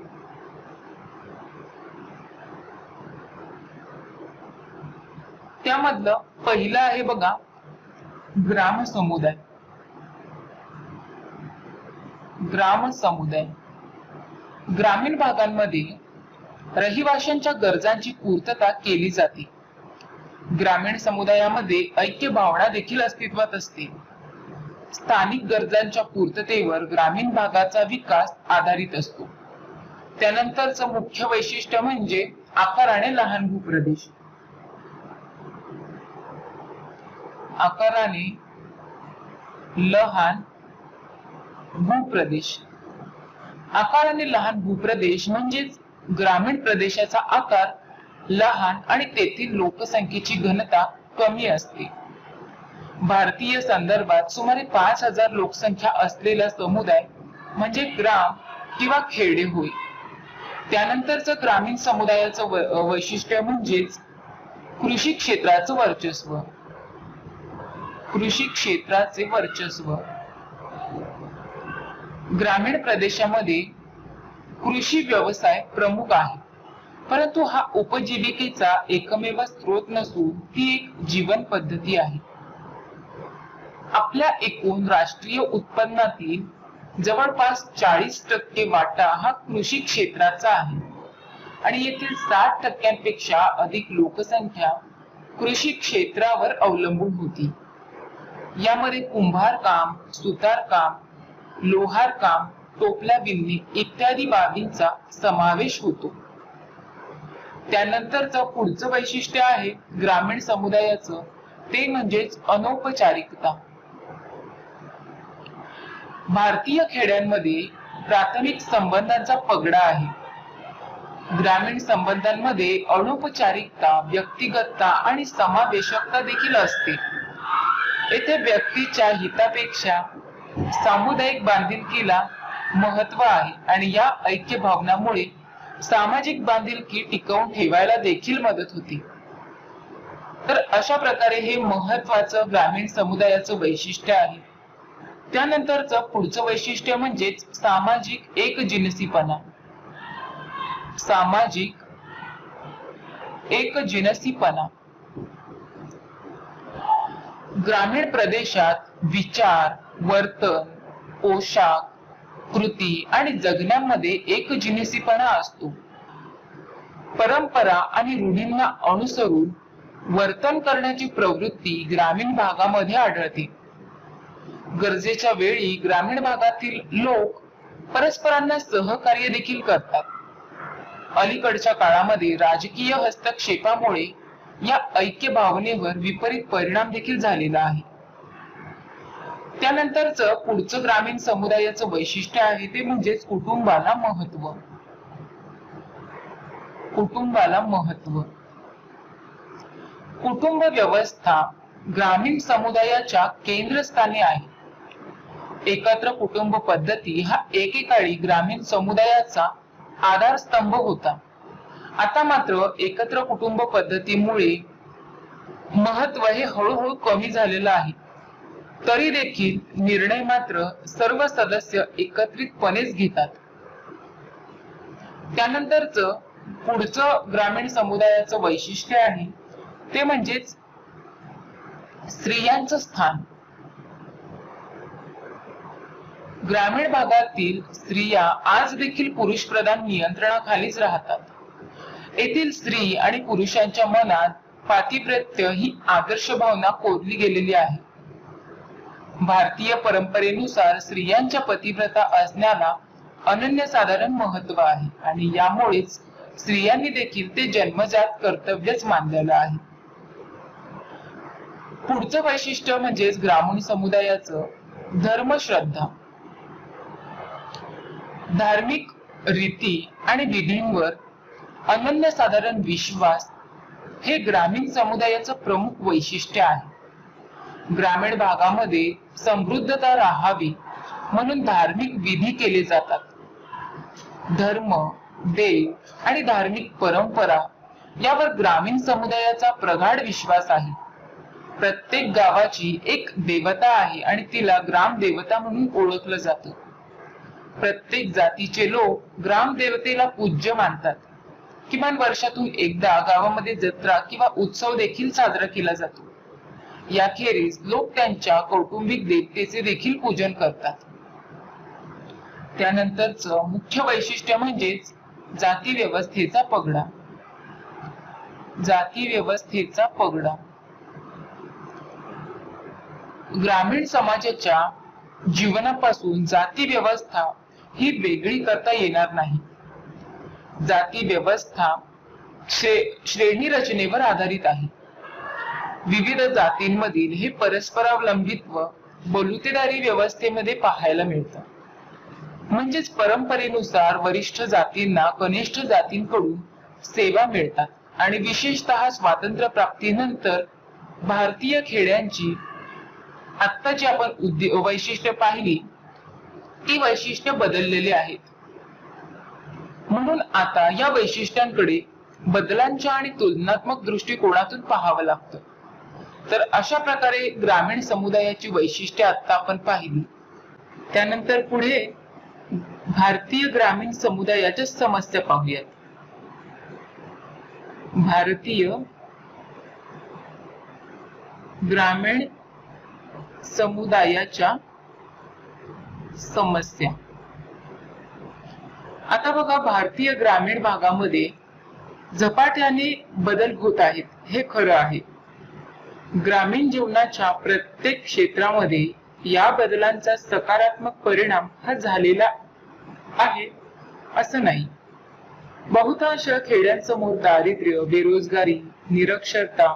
Speaker 1: त्यामधलं पहिलं आहे बघा, ग्राम समुदाय. ग्राम समुदाय ग्रामीण भागांमध्ये रहिवाशांच्या गरजांची पूर्तता केली जाते. ग्रामीण समुदायामध्ये ऐक्य भावना देखील अस्तित्वात असते. स्थानिक गरजांच्या पूर्ततेवर ग्रामीण भागाचा विकास आधारित असतो. त्यानंतरचं मुख्य वैशिष्ट्य म्हणजे आकाराने लहान भूप्रदेश. आकाराने लहान भूप्रदेश. आकाराने लहान भूप्रदेश म्हणजेच ग्रामीण प्रदेशाचा आकार लहान आणि तेथील लोकसंख्येची घनता कमी असते. भारतीय संदर्भात सुमारे 5000 लोकसंख्या असलेला समुदाय म्हणजे ग्राम किंवा खेडे होय. त्यानंतरचं ग्रामीण समुदायाचं वैशिष्ट्य म्हणजेच कृषी क्षेत्राचं वर्चस्व. कृषी क्षेत्राचे वर्चस्व. ग्रामीण प्रदेशामध्ये कृषी व्यवसाय प्रमुख आहे, परंतु हा उपजीविकेचा एकमेव स्रोत नसून ती एक जीवन पद्धती आहे. आपल्या एकूण राष्ट्रीय उत्पन्नातील जवळपास 40% वाटा हा कृषी क्षेत्राचा आहे आणि येथील 60% अधिक लोकसंख्या कृषी क्षेत्रावर अवलंबून होती. यामध्ये कुंभार काम, सुतार काम, लोहार काम, टोपल्या विणणे इत्यादी बाबींचा समावेश होतो. त्यानंतरचं पुढचं वैशिष्ट्य आहे ग्रामीण समुदायाचं, ते म्हणजेच अनौपचारिकता. भारतीय खेड्यांमध्ये प्राथमिक संबंधांचा पगडा आहे. ग्रामीण संबंधांमध्ये अनौपचारिकता, व्यक्तिगतता आणि समावेशकता देखील असते. येथे व्यक्तीच्या हितापेक्षा सामुदायिक बांधिलकीला महत्व आहे आणि या ऐक्य भावनामुळे सामाजिक बांधिलकी टिकवून ठेवायला देखील मदत होते. तर अशा प्रकारे हे महत्वाचं ग्रामीण समुदायाचं वैशिष्ट्य आहे. त्यानंतरचं पुढचं वैशिष्ट्य म्हणजेच सामाजिक एकजिनसीपणा. सामाजिक एकजिनसीपणा. ग्रामीण प्रदेशात विचार, वर्तन, पोशाख, कृती आणि जगण्यामध्ये एकजिनसीपणा असतो. परंपरा आणि रूढींना अनुसरून वर्तन करण्याची प्रवृत्ती ग्रामीण भागामध्ये आढळते. गरजेच्या वेळी ग्रामीण भागातील लोक परस्परांना सहकार्य देखील करतात. अलीकडच्या काळामध्ये राजकीय हस्तक्षेपामुळे या ऐक्य भावनेवर विपरीत परिणाम देखील झालेला आहे. त्यानंतरचं पुढचं ग्रामीण समुदायाचं वैशिष्ट्य आहे ते म्हणजेच कुटुंबाला महत्व. कुटुंबाला महत्व. कुटुंब व्यवस्था ग्रामीण समुदायाच्या केंद्रस्थानी आहे. एकत्र कुटुंब पद्धती हा एकेकाळी ग्रामीण समुदायाचा आधारस्तंभ होता. आता मात्र एकत्र कुटुंब पद्धतीमुळे महत्व हे हळूहळू कमी झालेलं आहे. तरी देखील निर्णय मात्र सर्व सदस्य एकत्रितपणेच घेतात. त्यानंतरचं पुढचं ग्रामीण समुदायाचं वैशिष्ट्य आहे ते म्हणजेच स्त्रियांचं स्थान. ग्रामीण भागातील स्त्रिया आज देखील पुरुषप्रधान नियंत्रणाखालीच राहतात. येथील स्त्री आणि पुरुषांच्या मनात पातिव्रत्य ही आदर्श भावना कोरली गेलेली आहे. भारतीय परंपरेनुसार स्त्रियांच्या पतिव्रता असण्याला अनन्यसाधारण महत्व आहे आणि यामुळेच स्त्रियांनी देखील ते जन्मजात कर्तव्यच मानलेलं आहे. पुढचं वैशिष्ट्य म्हणजेच ग्रामीण समुदायाचं धर्मश्रद्धा. धार्मिक रीती आणि विधींवर अनन्यसाधारण विश्वास हे ग्रामीण समुदायाचं प्रमुख वैशिष्ट्य आहे. ग्रामीण भागामध्ये समृद्धता राहावी म्हणून धार्मिक विधी केले जातात. धर्म, देव आणि धार्मिक परंपरा यावर ग्रामीण समुदायाचा प्रगाढ विश्वास आहे. प्रत्येक गावाची एक देवता आहे आणि तिला ग्रामदेवता म्हणून ओळखलं जातं. प्रत्येक जातीचे लोक ग्रामदेवतेला पूज्य मानतात. किमान वर्षातून एकदा गावामध्ये जत्रा किंवा उत्सव देखील साजरा केला जातो. याखेरीज लोक त्यांच्या कौटुंबिक देवतेचे देखील पूजन करतात. त्यानंतरचं मुख्य वैशिष्ट्य म्हणजेच जाती व्यवस्थेचा पगडा. जाती व्यवस्थेचा पगडा ग्रामीण समाजाच्या जीवनापासून जाती व्यवस्था ही वेगळी करता येणार नाही. जाती व्यवस्था श्रेणी रचनेवर आधारित आहे. विविध जातींमधील हे परस्परावलंबित्व बलुतेदारी व्यवस्थेमध्ये पाहायला मिळतं. म्हणजेच परंपरेनुसार वरिष्ठ जातींना कनिष्ठ जातींकडून सेवा मिळतात आणि विशेषतः स्वातंत्र्य प्राप्तीनंतर भारतीय खेड्यांची आत्ताची आपण वैशिष्ट्य पाहिली ती वैशिष्ट्य बदललेली आहेत. म्हणून आता या वैशिष्ट्यांकडे बदलांच्या आणि तुलनात्मक दृष्टिकोनातून पाहावं लागतं. तर अशा प्रकारे ग्रामीण समुदायाची वैशिष्ट्ये आता आपण पाहिली. त्यानंतर पुढे भारतीय ग्रामीण समुदायाच्या समस्या पाहूयात. भारतीय ग्रामीण समुदायाच्या समस्या. आता बघा, भारतीय ग्रामीण भागामध्ये झपाट्याने बदल होत आहेत हे खरं आहे. ग्रामीण जीवनाच्या प्रत्येक क्षेत्रामध्ये या बदलांचा सकारात्मक परिणाम हा झालेला आहे असं नाही. बहुतांश खेड्यांसमोर दारिद्र्य, बेरोजगारी, निरक्षरता,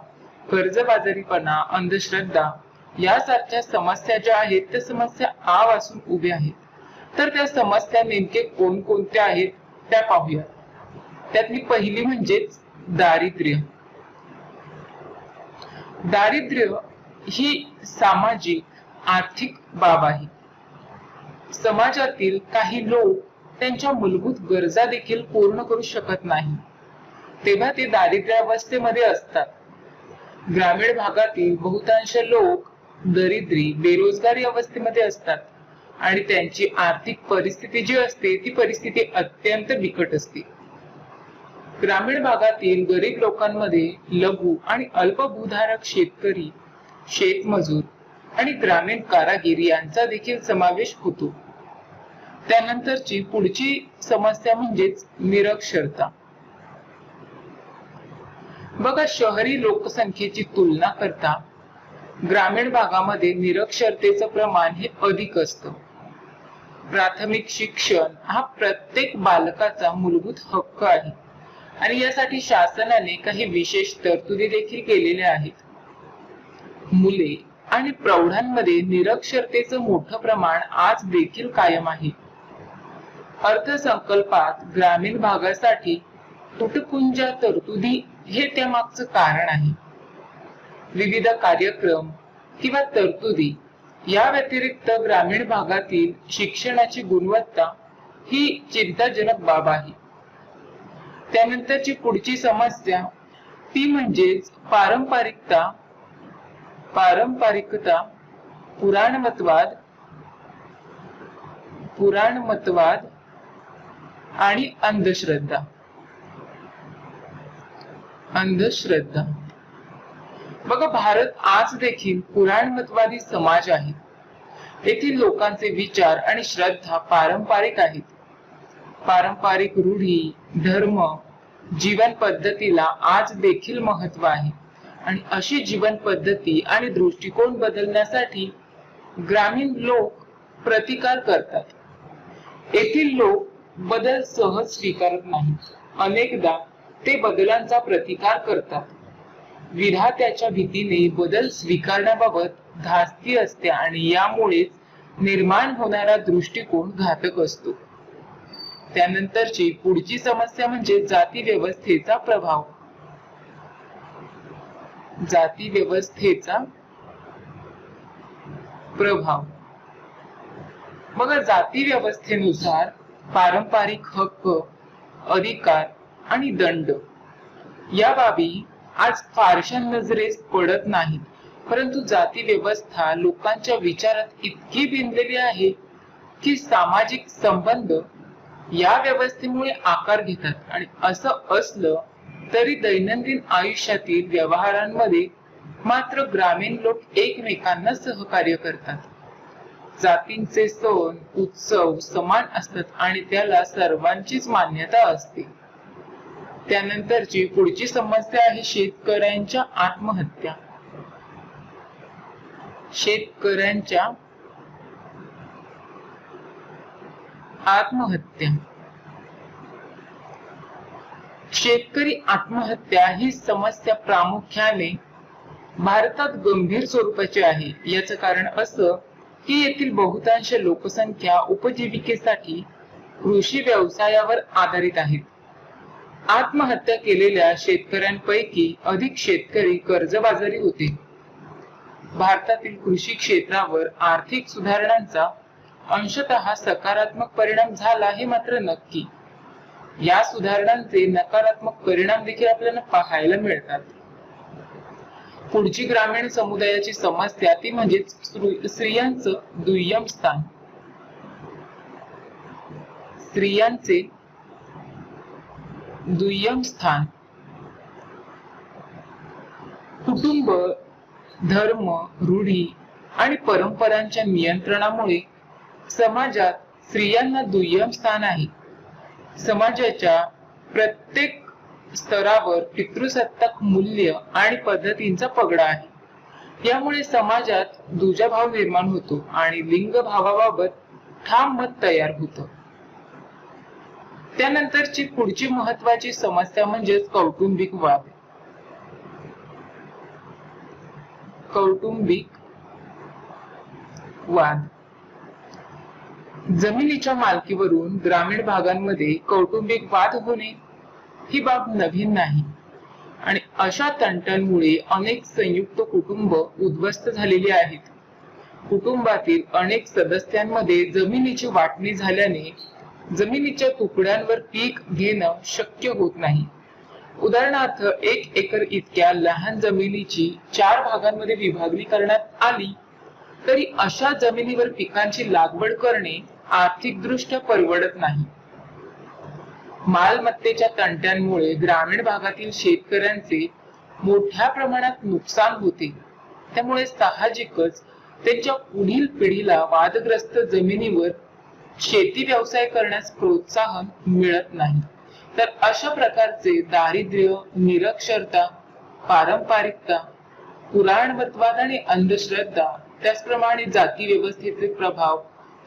Speaker 1: कर्जबाजारीपणा, अंधश्रद्धा यासारख्या समस्या ज्या आहेत त्या समस्या आ वासून उभ्या आहेत. तर त्या समस्या नेमके कोणकोणत्या आहेत त्या पाहूया. त्यातली पहिली म्हणजेच दारिद्र्य. दारिद्र्य ही सामाजिक आर्थिक बाब आहे. समाजातील काही लोक त्यांच्या मूलभूत गरजा देखील पूर्ण करू शकत नाही, तेव्हा ते दारिद्र्यावस्थेमध्ये असतात. ग्रामीण भागातील बहुतांश लोक दरिद्री, बेरोजगारी अवस्थेमध्ये असतात आणि त्यांची आर्थिक परिस्थिती जी असते ती परिस्थिती अत्यंत बिकट असते. ग्रामीण भागातील गरीब लोकांमध्ये लघु आणि अल्पभूधारक शेतकरी, शेतमजूर आणि ग्रामीण कारागीर यांचा देखील समावेश होतो. त्यानंतरची पुढची समस्या म्हणजेच निरक्षरता. बघा, शहरी लोकसंख्येची तुलना करता ग्रामीण भागामध्ये निरक्षरतेचं प्रमाण हे अधिक असतं. प्राथमिक शिक्षण हा प्रत्येक बालकाचा मूलभूत हक्क आहे आणि यासाठी शासनाने काही विशेष तरतुदी देखील केलेल्या आहेत. मुले आणि प्रौढांमध्ये निरक्षरतेचं मोठं प्रमाण आज देखील कायम आहे. अर्थसंकल्पात ग्रामीण भागासाठी तुटपुंजा तरतुदी हे त्यामागचं कारण आहे. विविध कार्यक्रम किंवा तरतुदी या व्यतिरिक्त ग्रामीण भागातील शिक्षणाची गुणवत्ता ही चिंताजनक बाब आहे. त्यानंतरची पुढची समस्या ती म्हणजेच पारंपरिकता, पुराणमतवाद आणि अंधश्रद्धा. बघा, भारत आज देखील पुराणमतवादी समाज आहे. येथील लोकांचे विचार आणि श्रद्धा पारंपरिक आहेत. पारंपरिक रूढी, धर्म, जीवन पद्धतीला आज देखील महत्व आहे आणि अशी जीवन पद्धती आणि दृष्टिकोन बदलण्यासाठी ग्रामीण लोक प्रतिकार करतात. येथील लोक बदल सहज स्वीकारत नाहीत. अनेकदा ते बदलांचा प्रतिकार करतात. विधात्याच्या भीतीने बदल स्वीकारण्याबाबत धास्ती असते आणि यामुळेच निर्माण होणारा दृष्टिकोन घातक असतो. त्यानंतरची पुढची समस्या म्हणजे जाती व्यवस्थेचा प्रभाव. जाती व्यवस्थेचा प्रभाव. बघा, जाती व्यवस्थेनुसार पारंपरिक हक्क, अधिकार आणि दंड या बाबी आज फारशा नजरेस पडत नाहीत, परंतु जाती व्यवस्था लोकांच्या विचारात इतकी भिनलेली आहे की सामाजिक संबंध या व्यवस्थेमुळे आकार घेतात. आणि असं असलं तरी दैनंदिन आयुष्यातील व्यवहारांमध्ये मात्र ग्रामीण लोक एकमेकांना सहकार्य करतात. जातींचे सण उत्सव समान असतात आणि त्याला सर्वांचीच मान्यता असते. त्यानंतरची पुढची समस्या आहे शेतकऱ्यांच्या आत्महत्या. शेतकऱ्यांच्या आत्महत्या. शेतकरी आत्महत्या ही समस्या प्रामुख्याने भारतात गंभीर स्वरूपाची आहे. याचं कारण असं की येथील बहुतांश लोकसंख्या उपजीविकेसाठी कृषी व्यवसायावर आधारित आहेत. आत्महत्या केलेल्या शेतकऱ्यांपैकी अधिक शेतकरी कर्जबाजारी होते. भारतातील कृषी क्षेत्रावर आर्थिक सुधारणांचा अंशतः सकारात्मक परिणाम झाला हे मात्र नक्की. या सुधारणांचे नकारात्मक परिणाम देखील आपल्याला पाहायला मिळतात. पुढची ग्रामीण समुदायाची समस्या ती म्हणजे स्त्रियांचं दुय्यम स्थान. स्त्रियांचे दुय्यम स्थान. कुटुंब, धर्म, रूढी आणि परंपरांच्या नियंत्रणामुळे समाजात स्त्रियांना दुय्यम स्थान आहे. समाजाच्या प्रत्येक स्तरावर पितृसत्ताक मूल्य आणि पद्धतींचा पगडा आहे. यामुळे समाजात दुजाभाव निर्माण होतो आणि लिंग भावाबाबत ठाम मत तयार होतं. त्यानंतरची पुढची महत्वाची समस्या म्हणजे कौटुंबिक वाद. कौटुंबिक वाद. जमिनीच्या मालकीवरून ग्रामीण भागांमध्ये कौटुंबिक वाद होणे ही बाब नवीन नाही आणि अशा तंट्यांमुळे अनेक संयुक्त कुटुंब उद्ध्वस्त झालेली आहेत. कुटुंबातील अनेक सदस्यांमध्ये जमिनीची वाटणी झाल्याने जमिनीच्या तुकड्यांवर पीक घेणं शक्य होत नाही. उदाहरणार्थ 1 एकर इतक्या लहान जमिनीची 4 भागांमध्ये विभागणी करण्यात आली तरी अशा जमिनीवर पिकांची लागवड करणे आर्थिकदृष्ट्या परवडत नाही. मालमत्तेच्या तंट्यांमुळे ग्रामीण भागातील शेतकऱ्यांचे मोठ्या प्रमाणात नुकसान होते. त्यामुळे साहजिकच त्यांच्या पुढील पिढीला वादग्रस्त जमिनीवर शेती व्यवसाय करण्यास प्रोत्साहन मिळत नाही. तर अशा प्रकारचे दारिद्र्य, निरक्षरता, पारंपरिकता, पुराणमतवाद आणि अंधश्रद्धा, त्याचप्रमाणे जाती व्यवस्थेचे प्रभाव,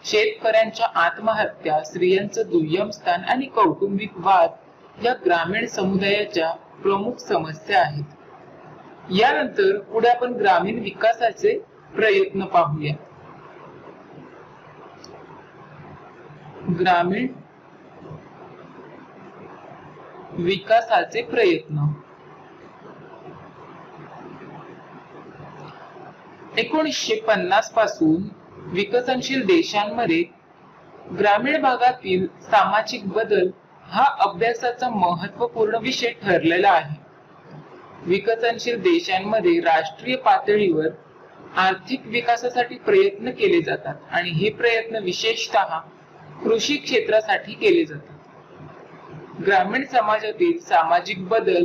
Speaker 1: शेतकऱ्यांच्या आत्महत्या, स्त्रियांचं दुय्यम स्थान आणि कौटुंबिक वाद या ग्रामीण समुदायाच्या प्रमुख समस्या आहेत. यानंतर पुढे आपण ग्रामीण विकासाचे प्रयत्न पाहूया. ग्रामीण विकासाचे प्रयत्न. 1950 पासून विकसनशील देशांमध्ये ग्रामीण भागातील सामाजिक बदल हा अभ्यासाचा महत्त्वपूर्ण विषय ठरलेला आहे. विकसनशील देशांमध्ये राष्ट्रीय पातळीवर आर्थिक विकासासाठी प्रयत्न केले जातात आणि हे प्रयत्न विशेषतः कृषी क्षेत्रासाठी केले जातात. ग्रामीण समाजातील सामाजिक बदल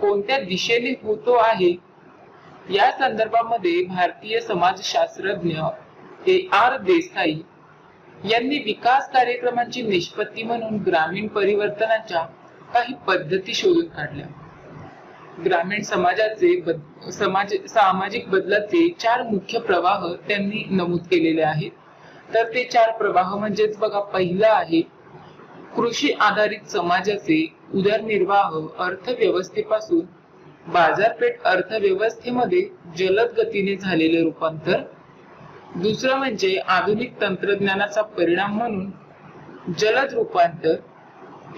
Speaker 1: कोणत्या दिशेने होतो आहे या संदर्भामध्ये भारतीय समाजशास्त्रज्ञ AR देसाई यांनी विकास कार्यक्रमांची निष्पत्ती म्हणून ग्रामीण परिवर्तनाच्या काही पद्धती शोधून काढल्या. ग्रामीण सामाजिक बदलाचे 4 मुख्य प्रवाह त्यांनी नमूद केलेले आहेत. तर ते 4 प्रवाह म्हणजेच बघा, पहिला आहे कृषी आधारित समाजाचे उदरनिर्वाह अर्थव्यवस्थेपासून बाजारपेठ अर्थव्यवस्थेमध्ये जलद गतीने झालेले रूपांतर. दुसरं म्हणजे आधुनिक तंत्रज्ञानाचा परिणाम म्हणून जलद रूपांतर.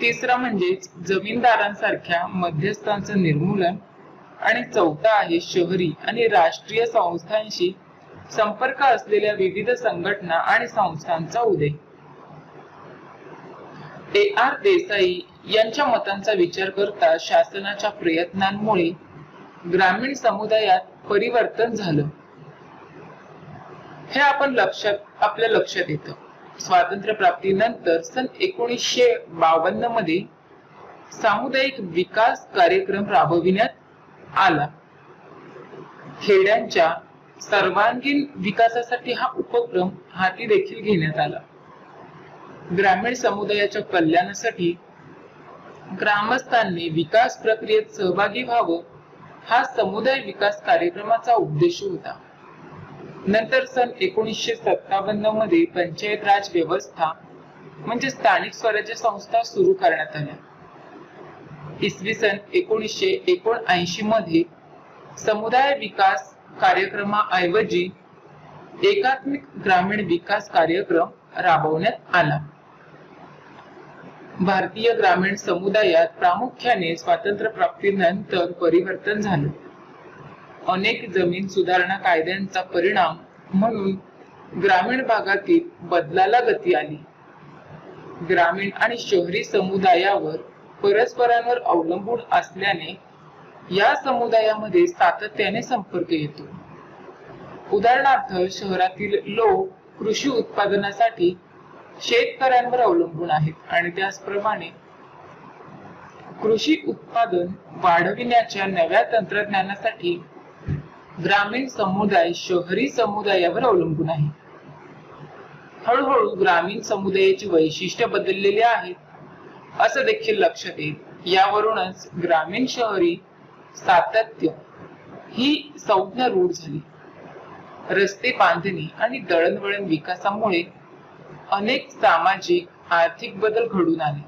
Speaker 1: तिसरा म्हणजे जमीनदारांसारख्या मध्यस्थांचं निर्मूलन. आणि चौथा आहे शहरी आणि राष्ट्रीय संस्थांशी संपर्क असलेल्या विविध संघटना आणि संस्थांचा उदय. AR देसाई यांच्या मतांचा विचार करता शासनाच्या प्रयत्नांमुळे ग्रामीण समुदायात परिवर्तन झालं हे आपल्या लक्षात येतं. स्वातंत्र्य प्राप्तीनंतर सन 1952 मध्ये सामुदायिक विकास कार्यक्रम राबविण्यात आला. खेड्यांच्या सर्वांगीण विकासासाठी हा उपक्रम हाती देखील घेण्यात आला. ग्रामीण समुदायाच्या कल्याणासाठी ग्रामस्थांनी विकास प्रक्रियेत सहभागी व्हावं हा समुदाय विकास कार्यक्रमाचा उद्देश होता. नंतर सन 1957 मध्ये पंचायत राज व्यवस्था म्हणजे स्थानिक स्वराज्य संस्था सुरू करण्यात आल्या. इसवी सन 1979 मध्ये समुदाय विकास कार्यक्रमाऐवजी एकात्मिक ग्रामीण विकास कार्यक्रम राबवण्यात आला. भारतीय ग्रामीण समुदायात प्रामुख्याने स्वातंत्र्य प्राप्तीनंतर परिवर्तन झालं. अनेक जमीन सुधारणा कायद्यांचा परिणाम म्हणून ग्रामीण भागातील बदलाला गती आली. ग्रामीण आणि शहरी समुदायावर परस्परांवर अवलंबून असल्याने या समुदायामध्ये सातत्याने संपर्क येतो. उदाहरणार्थ शहरातील लोक कृषी उत्पादनासाठी शेतकऱ्यांवर अवलंबून आहेत आणि त्याचप्रमाणे कृषी उत्पादन वाढविण्याच्या नव्या तंत्रज्ञानासाठी ग्रामीण समुदाय शहरी समुदायावर अवलंबून आहे. हळूहळू ग्रामीण समुदायाची वैशिष्ट्ये बदललेली आहेत असं देखील लक्षात येईल. यावरूनच ग्रामीण शहरी सातत्य ही संज्ञा रूढ झाली. रस्ते बांधणी आणि दळणवळण विकासामुळे अनेक सामाजिक आर्थिक बदल घडून आले.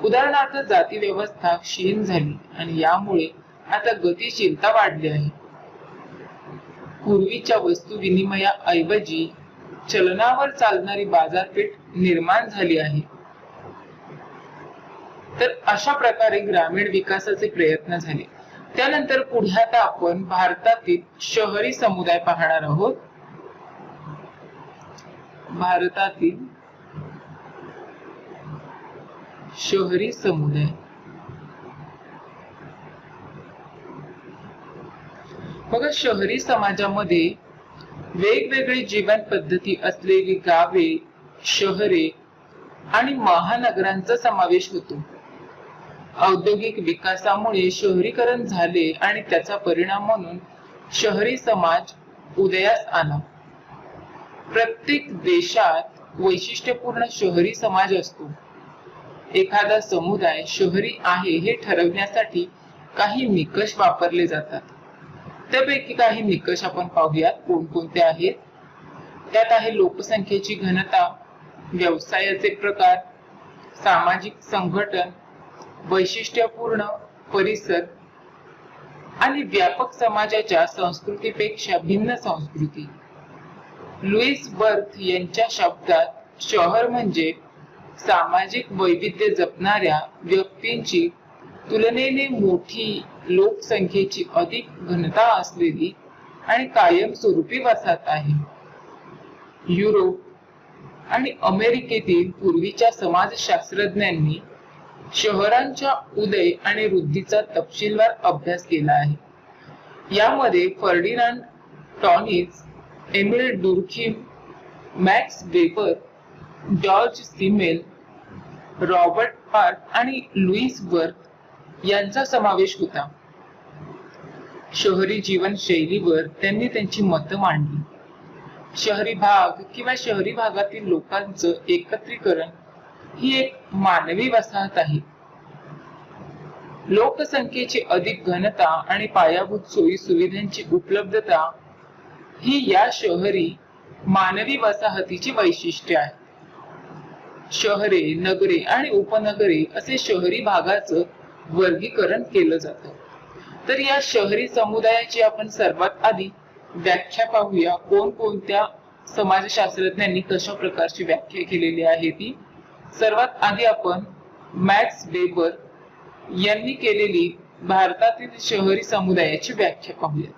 Speaker 1: उदाहरणार्थ जाती व्यवस्था क्षीण झाली आणि यामुळे आता गतिशीलता वाढली आहे. पूर्वीच्या वस्तू विनिमयाऐवजी चलनावर चालणारी बाजारपेठ निर्माण झाली आहे. तर अशा प्रकारे ग्रामीण विकासाचे प्रयत्न झाले. त्यानंतर पुढे आता आपण भारतातील शहरी समुदाय पाहणार आहोत. भारतातील शहरी समुदाय. बघा, शहरी समाजामध्ये वेगवेगळी जीवन पद्धती असलेली गावे, शहरे आणि महानगरांचा समावेश होतो. औद्योगिक विकासामुळे शहरीकरण झाले आणि त्याचा परिणाम म्हणून शहरी समाज उदयास आला. प्रत्येक देशात वैशिष्ट्यपूर्ण शहरी समाज असतो. एखादा समुदाय शहरी आहे हे ठरवण्यासाठी काही निकष वापरले जातात. त्यापैकी काही निकष आपण पाहूयात कोणकोणते आहेत. त्यात आहे लोकसंख्येची घनता, व्यवसायाचे प्रकार, सामाजिक संघटन, वैशिष्ट्यपूर्ण परिसर आणि व्यापक समाजाच्या संस्कृतीपेक्षा भिन्न संस्कृती. लुईस बर्थ यांच्या शब्दात शहर म्हणजे सामाजिक वैविध्य जपणाऱ्या व्यक्तींची तुलनेने मोठी लोकसंख्येची अधिक घनता असलेली आणि कायमस्वरूपी वसाहत आहे. युरोप आणि अमेरिकेतील पूर्वीच्या समाजशास्त्रज्ञांनी शहरांच्या उदय आणि वृद्धीचा तपशीलवार अभ्यास केला आहे. यामध्ये Ferdinand Tonnies, Emile Durkheim, Max Weber, George Simmel, Robert Hart आणि लुईस बर्थ यांचा समावेश होता. शहरी जीवनशैलीवर त्यांनी त्यांची मतं मांडली. शहरी भाग किंवा शहरी भागातील लोकांचं एकत्रीकरण ही एक मानवी वसाहत आहे. लोकसंख्येची अधिक घनता आणि पायाभूत सोयी सुविधांची उपलब्धता ही या शहरी मानवी वसाहतीची वैशिष्ट्ये आहे. शहरे, नगरे आणि उपनगरे असे शहरी भागाचं वर्गीकरण केलं जातं. तर या शहरी समुदायाची आपण सर्वात आधी व्याख्या पाहूया. कोणत्या समाजशास्त्रज्ञांनी कशा प्रकारची व्याख्या केलेली आहे ती. सर्वात आधी आपण मॅक्स वेबर यांनी केलेली भारतातील शहरी समुदायाची व्याख्या पाहूया.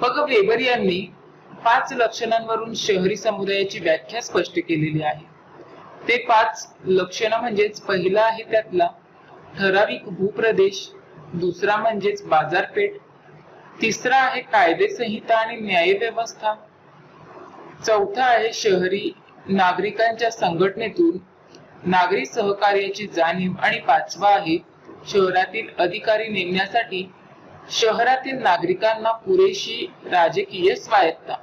Speaker 1: बघा, वेबर यांनी 5 लक्षणांवरून शहरी समुदायाची व्याख्या स्पष्ट केलेली आहे. ते 5 लक्षणं म्हणजेच पहिला आहे त्यातला ठराविक भूप्रदेश, दुसरा म्हणजेच बाजारपेठ, तिसरा आहे कायदे संहिता आणि न्याय व्यवस्था, चौथा आहे शहरी नागरिकांच्या संघटनेतून नागरी सहकार्याची जाणीव आणि पाचवा आहे शहरातील अधिकारी नेमण्यासाठी शहरातील नागरिकांना पुरेशी राजकीय स्वायत्ता.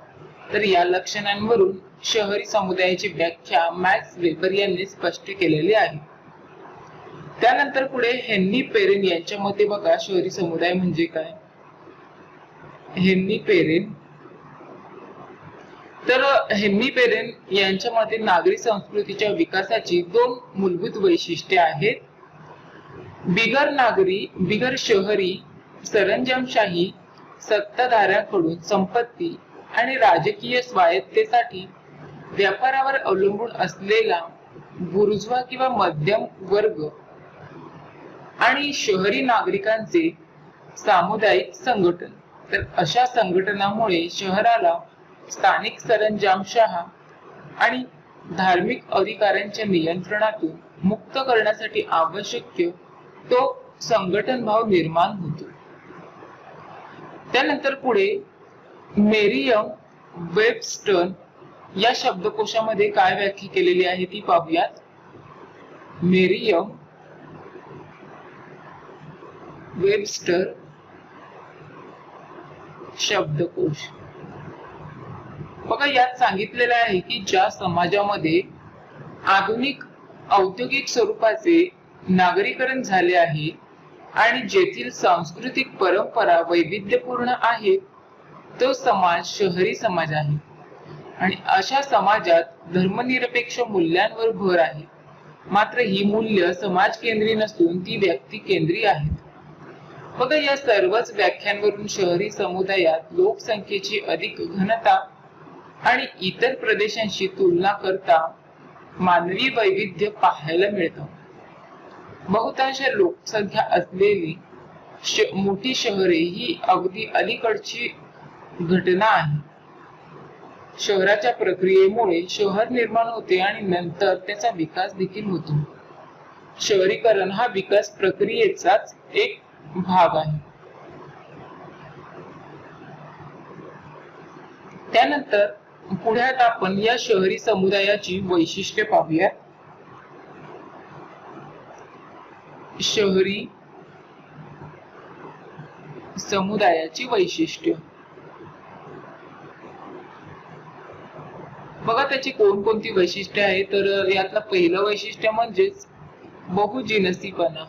Speaker 1: तर या लक्षणांवरून शहरी समुदायाची व्याख्या मॅक्स वेबर यांनी स्पष्ट केलेली आहे. त्यानंतर पुढे हेन्री पेरेन यांच्या मते बघा शहरी समुदाय म्हणजे काय. हेन्री पेरेन यांच्या मते नागरी संस्कृतीच्या विकासाची 2 मूलभूत वैशिष्ट्ये आहेत. बिगर शहरी सरंजामशाही सत्ताधाऱ्यांकडून संपत्ती आणि राजकीय स्वायत्तेसाठी व्यापारावर अवलंबून असलेला बुर्ज्वा किंवा मध्यम वर्ग आणि शहरी नागरिकांचे सामुदायिक संघटन. तर अशा संघटनामुळे शहराला स्थानिक सरंजामशाह आणि धार्मिक अधिकाऱ्यांच्या नियंत्रणातून मुक्त करण्यासाठी आवश्यक तो संघटन भाव निर्माण होतो. त्यानंतर पुढे मेरियम वेबस्टर या शब्दकोशामध्ये काय व्याख्या केलेली आहे ती पाहूयात. मेरियम वेबस्टर शब्दकोश. बघा, यात सांगितलेलं आहे की ज्या समाजामध्ये आधुनिक औद्योगिक स्वरूपाचे नागरीकरण झाले आहे आणि जेथील सांस्कृतिक परंपरा वैविध्यपूर्ण आहे तो समाज शहरी समाज आहे. आणि अशा समाजात धर्मनिरपेक्ष मूल्यांवर भर आहे. मात्र ही मूल्य समाज केंद्री नसून ती व्यक्ती केंद्री आहेत. बघा, या सर्वच व्याख्यांवरून शहरी समुदायात लोकसंख्येची अधिक घनता आणि इतर प्रदेशांशी तुलना करता मानवी वैविध्य पाहायला मिळतं. बहुतांश लोकसंख्या असलेली मोठी शहरे ही अगदी अलीकडची घटना आहे. शहराच्या प्रक्रियेमुळे शहर निर्माण होते आणि नंतर त्याचा विकास देखील होतो. शहरीकरण हा विकास प्रक्रियेचाच एक भाग आहे. त्यानंतर पुढे आता आपण या शहरी समुदायाची वैशिष्ट्ये पाहूया. शहरी समुदायाची वैशिष्ट्य बघा, त्याची कोणकोणती वैशिष्ट्ये आहेत. तर यातलं पहिलं वैशिष्ट्य म्हणजेच बहुजिनसीपणा.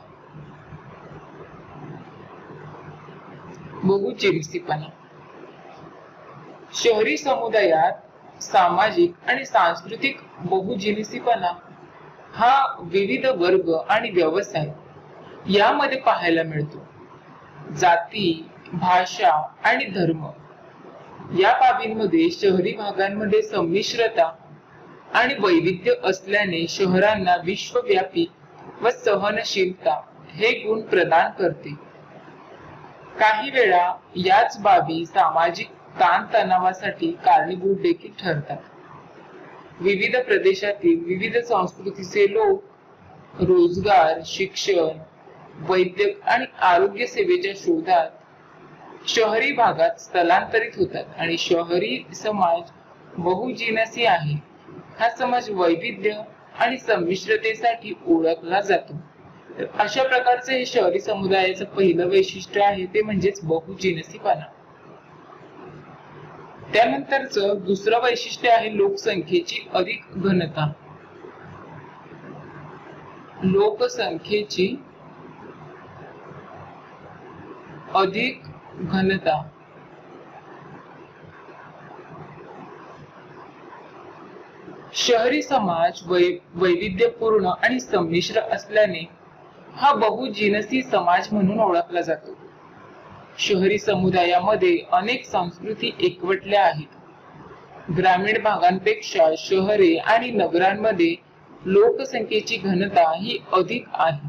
Speaker 1: शहरी समुदायात सामाजिक आणि सांस्कृतिक बहुजिनसीपणा हा विविध वर्ग आणि व्यवसाय यामध्ये पाहायला मिळतो. जाती, भाषा आणि धर्म या बाबींमध्ये शहरी भागांमध्ये संमिश्रता आणि वैविध्य असल्याने शहरांना विश्वव्यापी व सहनशीलता हे गुण प्रदान करते. काही वेळा याच बाबी सामाजिक ताणतणावासाठी कारणीभूत देखील ठरतात. विविध प्रदेशातील विविध संस्कृतीचे लोक रोजगार, शिक्षण, वैद्यक आणि आरोग्य सेवेच्या शोधात शहरी भागात स्थलांतरित होतात आणि शहरी समाज बहुजिनसी आहे. हा समाज वैविध्य आणि संमिश्रतेसाठी ओळखला जातो. तर अशा प्रकारचे हे शहरी समुदायाचं पहिलं वैशिष्ट्य आहे ते म्हणजेच बहुजिनसीपणा. त्यानंतरचं दुसरं वैशिष्ट्य आहे लोकसंख्येची अधिक घनता. लोकसंख्येची अधिक घनता शहरी समाज वैविध्यपूर्ण आणि संमिश्र असल्याने हा बहुजिनसी समाज म्हणून ओळखला जातो. शहरी समुदायामध्ये अनेक संस्कृती एकवटल्या आहेत. ग्रामीण भागांपेक्षा शहरे आणि नगरांमध्ये लोकसंख्येची घनता ही अधिक आहे.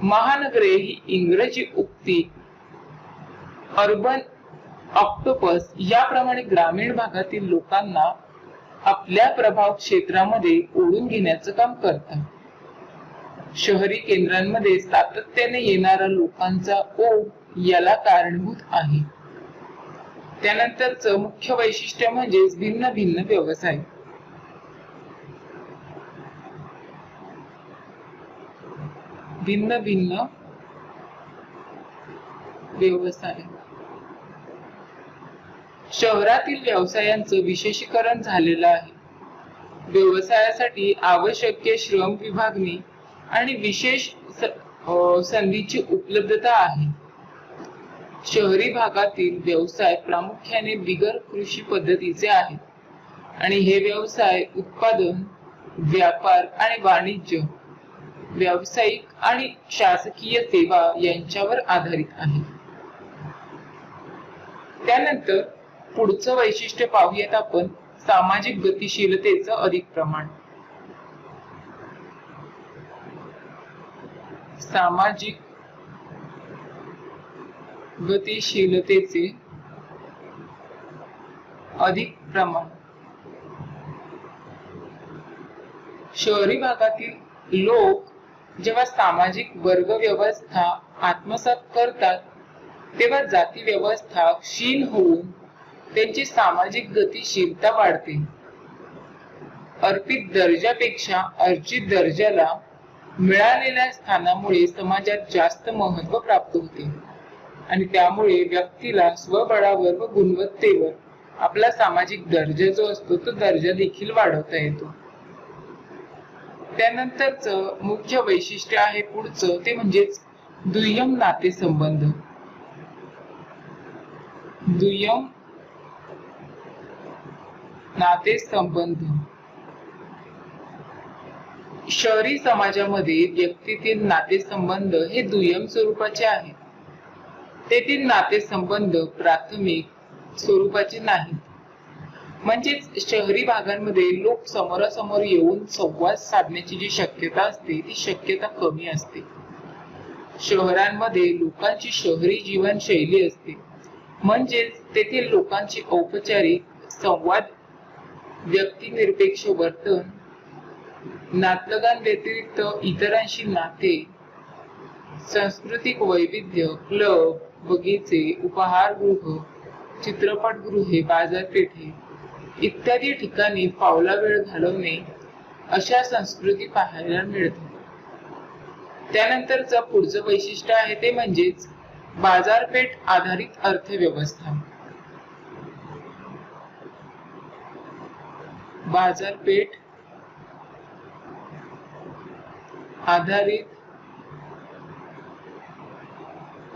Speaker 1: महानगरे ही इंग्रजी उक्ती अर्बन ऑक्टोपस याप्रमाणे ग्रामीण भागातील लोकांना आपल्या प्रभाव क्षेत्रामध्ये ओढून घेण्याचं काम करतात. शहरी केंद्रांमध्ये सातत्याने येणारा लोकांचा ओघ याला कारणीभूत आहे. त्यानंतरच मुख्य वैशिष्ट्य म्हणजे भिन्न भिन्न व्यवसाय. भिन्न भिन्न व्यवसाय. शहरातील व्यवसायांचं विशेषीकरण झालेलं आहे. व्यवसायासाठी आवश्यक श्रम विभागणी आणि विशेष संधीची उपलब्धता आहे. शहरी भागातील व्यवसाय प्रामुख्याने बिगर कृषी पद्धतीचे आहेत आणि हे व्यवसाय उत्पादन, व्यापार आणि वाणिज्य, व्यावसायिक आणि शासकीय सेवा यांच्यावर आधारित आहेत. त्यानंतर पुढचं वैशिष्ट्य पाहूयात आपण, सामाजिक गतिशीलतेचं अधिक प्रमाण. सामाजिक गतिशीलतेचे अधिक प्रमाण. शहरी भागातील लोक जेव्हा सामाजिक वर्ग व्यवस्था आत्मसात करतात तेव्हा जाती व्यवस्था क्षीण होऊन त्यांची सामाजिक गतिशीलता वाढते. अर्पित दर्जापेक्षा अर्जित दर्जाला मिळालेल्या स्थानामुळे समाजात जास्त महत्त्व प्राप्त होते आणि त्यामुळे व्यक्तीला स्वबळावर व गुणवत्तेवर आपला सामाजिक दर्जा जो असतो तो दर्जा देखील वाढवता येतो. त्यानंतरच मुख्य वैशिष्ट्य आहे पुढचं, ते म्हणजेच दुय्यम नातेसंबंध. दुय्यम नातेसंबंध. शहरी समाजामध्ये व्यक्तीतील नातेसंबंध हे दुय्यम स्वरूपाचे आहेत. तेथील नातेसंबंध प्राथमिक स्वरूपाचे नाहीत. म्हणजेच शहरी भागांमध्ये लोक समोरासमोर येऊन संवाद साधण्याची जी शक्यता असते ती शक्यता कमी असते. शहरांमध्ये लोकांची शहरी जीवनशैली असते, म्हणजेच तेथील लोकांची औपचारिक संवाद, व्यक्तिनिरपेक्ष वर्तन, नातलगांव्यतिरिक्त इतरांशी नाते, सांस्कृतिक वैविध्य, क्लब, बगीचे, उपहारगृह, चित्रपटगृहे, बाजारपेठे इत्यादी ठिकाणी फावला वेळ घालवणे अशा संस्कृती पाहायला मिळतात. त्यानंतरच पुढचं वैशिष्ट्य आहे ते म्हणजेच बाजारपेठ आधारित अर्थव्यवस्था. बाजारपेठ आधारित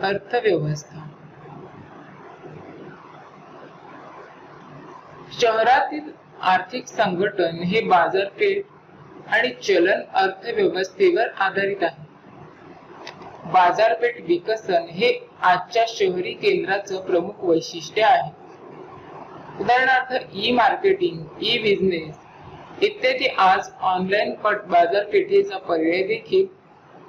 Speaker 1: अर्थव्यवस्था. शहरातील आर्थिक संघटन हे बाजारपेठ आणि चलन अर्थव्यवस्थेवर आधारित आहे. बाजारपेठ विकसन हे आजच्या शहरी केंद्राचं प्रमुख वैशिष्ट्य आहे. उदाहरणार्थ ई मार्केटिंग, ई बिझनेस इत्यादी आज ऑनलाईन बाजारपेठेचा पर्याय देखील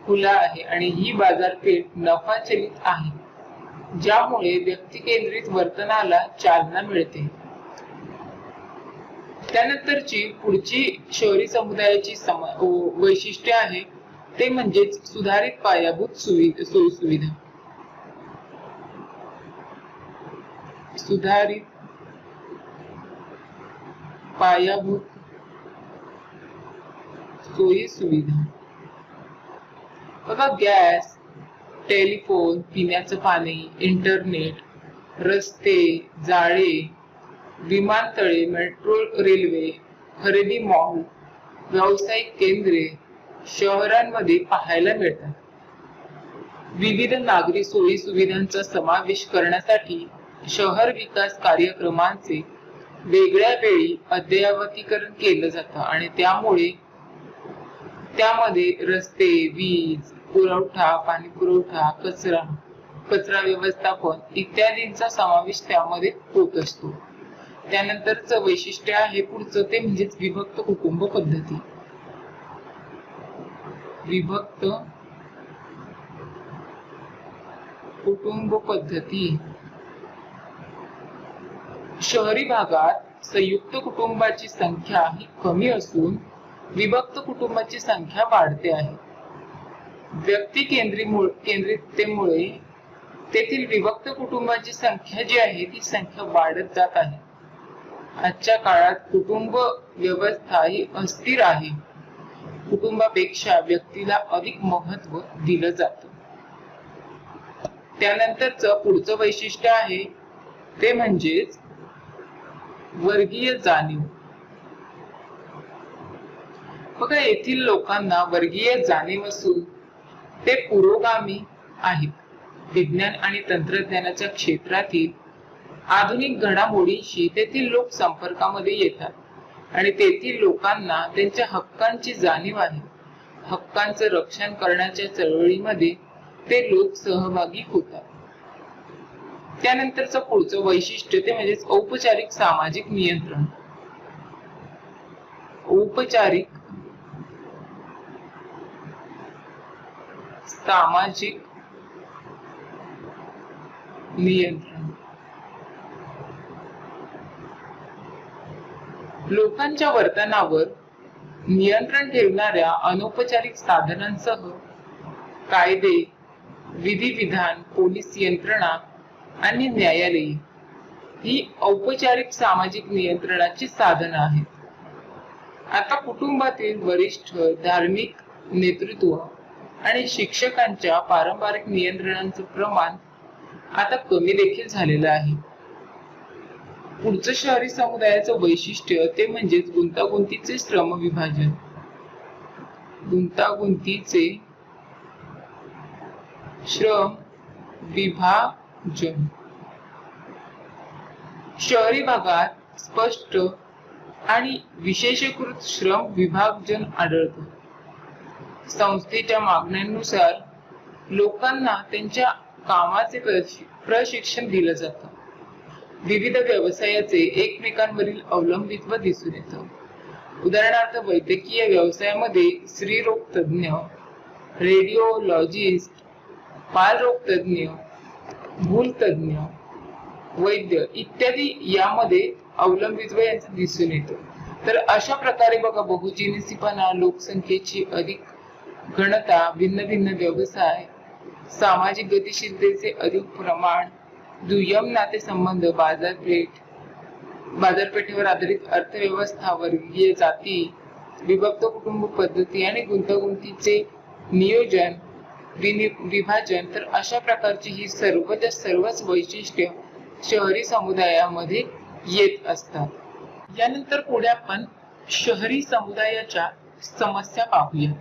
Speaker 1: खुला आहे आणि ही बाजारपेठ नफाचलित आहे, ज्यामुळे व्यक्तिकेंद्रित वर्तनाला चालना मिळते. त्यानंतरची पुढची शहरी समुदायाची वैशिष्ट्य आहे ते म्हणजेच सुधारित पायाभूत सोयीसुविधा. सुधारित पायाभूत सोयी सुविधा. बघा, गॅस, टेलिफोन, पिण्याचं पाणी, इंटरनेट, रस्ते, जाळे, विमानतळे, मेट्रो रेल्वे, खरेदी मॉल, व्यावसायिक केंद्रे शहरांमध्ये पाहायला मिळतात. विविध नागरी सोयी सुविधांचा समावेश करण्यासाठी शहर विकास कार्यक्रमांचे वेगळ्या वेळी अद्ययावतीकरण केलं जातं आणि त्यामुळे त्यामध्ये रस्ते, वीज पुरवठा, पाणी पुरवठा, कचरा व्यवस्थापन इत्यादींचा समावेश त्यामध्ये होत असतो. त्यानंतरचं वैशिष्ट्य आहे पुढचं ते म्हणजेच विभक्त कुटुंब पद्धती. विभक्त कुटुंब पद्धती. शहरी भागात संयुक्त कुटुंबाची संख्या ही कमी असून विभक्त कुटुंबाची संख्या वाढते आहे. व्यक्ती केंद्रिततेमुळे तेथील विभक्त कुटुंबाची संख्या जी आहे ती संख्या वाढत जात आहे. आजच्या काळात कुटुंब व्यवस्था ही अस्थिर आहे. कुटुंबापेक्षा व्यक्तीला अधिक महत्त्व दिलं जातं. त्यानंतरचं पुढचं वैशिष्ट्य आहे ते म्हणजेच वर्गीय जाणीव. बघा, येथील लोकांना वर्गीय जाणीव असून ते पुरोगामी आहेत. विज्ञान आणि तंत्रज्ञानाच्या क्षेत्रातील आधुनिक घडामोडींशी तेथील लोक संपर्कामध्ये येतात आणि तेथील लोकांना त्यांच्या हक्कांची जाणीव आहे. हक्कांचं रक्षण करण्याच्या चळवळीमध्ये ते लोक सहभागी होतात. त्यानंतरचं पुढचं वैशिष्ट्य ते म्हणजेच औपचारिक सामाजिक नियंत्रण. औपचारिक सामाजिक नियंत्रण. लोकांच्या वर्तनावर नियंत्रण ठेवणाऱ्या अनौपचारिक साधनांसह कायदे, विधिविधान, पोलीस यंत्रणा आणि न्यायालये ही औपचारिक सामाजिक नियंत्रणाची साधनं आहेत. आता कुटुंबातील वरिष्ठ, धार्मिक नेतृत्व आणि शिक्षकांच्या पारंपरिक नियंत्रणाचं प्रमाण आता कमी देखील झालेलं आहे. पुढचं शहरी समुदायाचं वैशिष्ट्य ते म्हणजेच गुंतागुंतीचे श्रम विभाजन. गुंतागुंतीचे श्रम विभाजन. शहरी भागात स्पष्ट आणि विशेषीकृत श्रम विभाजन आढळतं. संस्थेच्या मागण्यांनुसार लोकांना त्यांच्या कामाचे प्रशिक्षण दिलं जातं. विविध व्यवसायाचे एकमेकांवरील अवलंबित्व दिसून येतं. उदाहरणार्थ वैद्यकीय व्यवसायामध्ये स्त्रीरोग तज्ञ, रेडिओलॉजिस्ट, बालरोग तज्ञ, भूलतज्ञ, वैद्य इत्यादी यामध्ये अवलंबित्व यांचं दिसून येतं. तर अशा प्रकारे बघा, बहुजिनसीपणा, लोकसंख्येची अधिक घनता, भिन्न भिन्न व्यवसाय, सामाजिक गतिशीलतेचे अधिक प्रमाण, दुय्यम नातेसंबंध, बाजारपेठेवर आधारित अर्थव्यवस्था, वर्गीय जाती, विभक्त कुटुंब पद्धती आणि गुंतागुंतीचे नियोजन विभाजन. तर अशा प्रकारची ही सर्वच वैशिष्ट्य शहरी समुदायामध्ये येत असतात. यानंतर पुढे आपण शहरी समुदायाच्या समस्या पाहूया.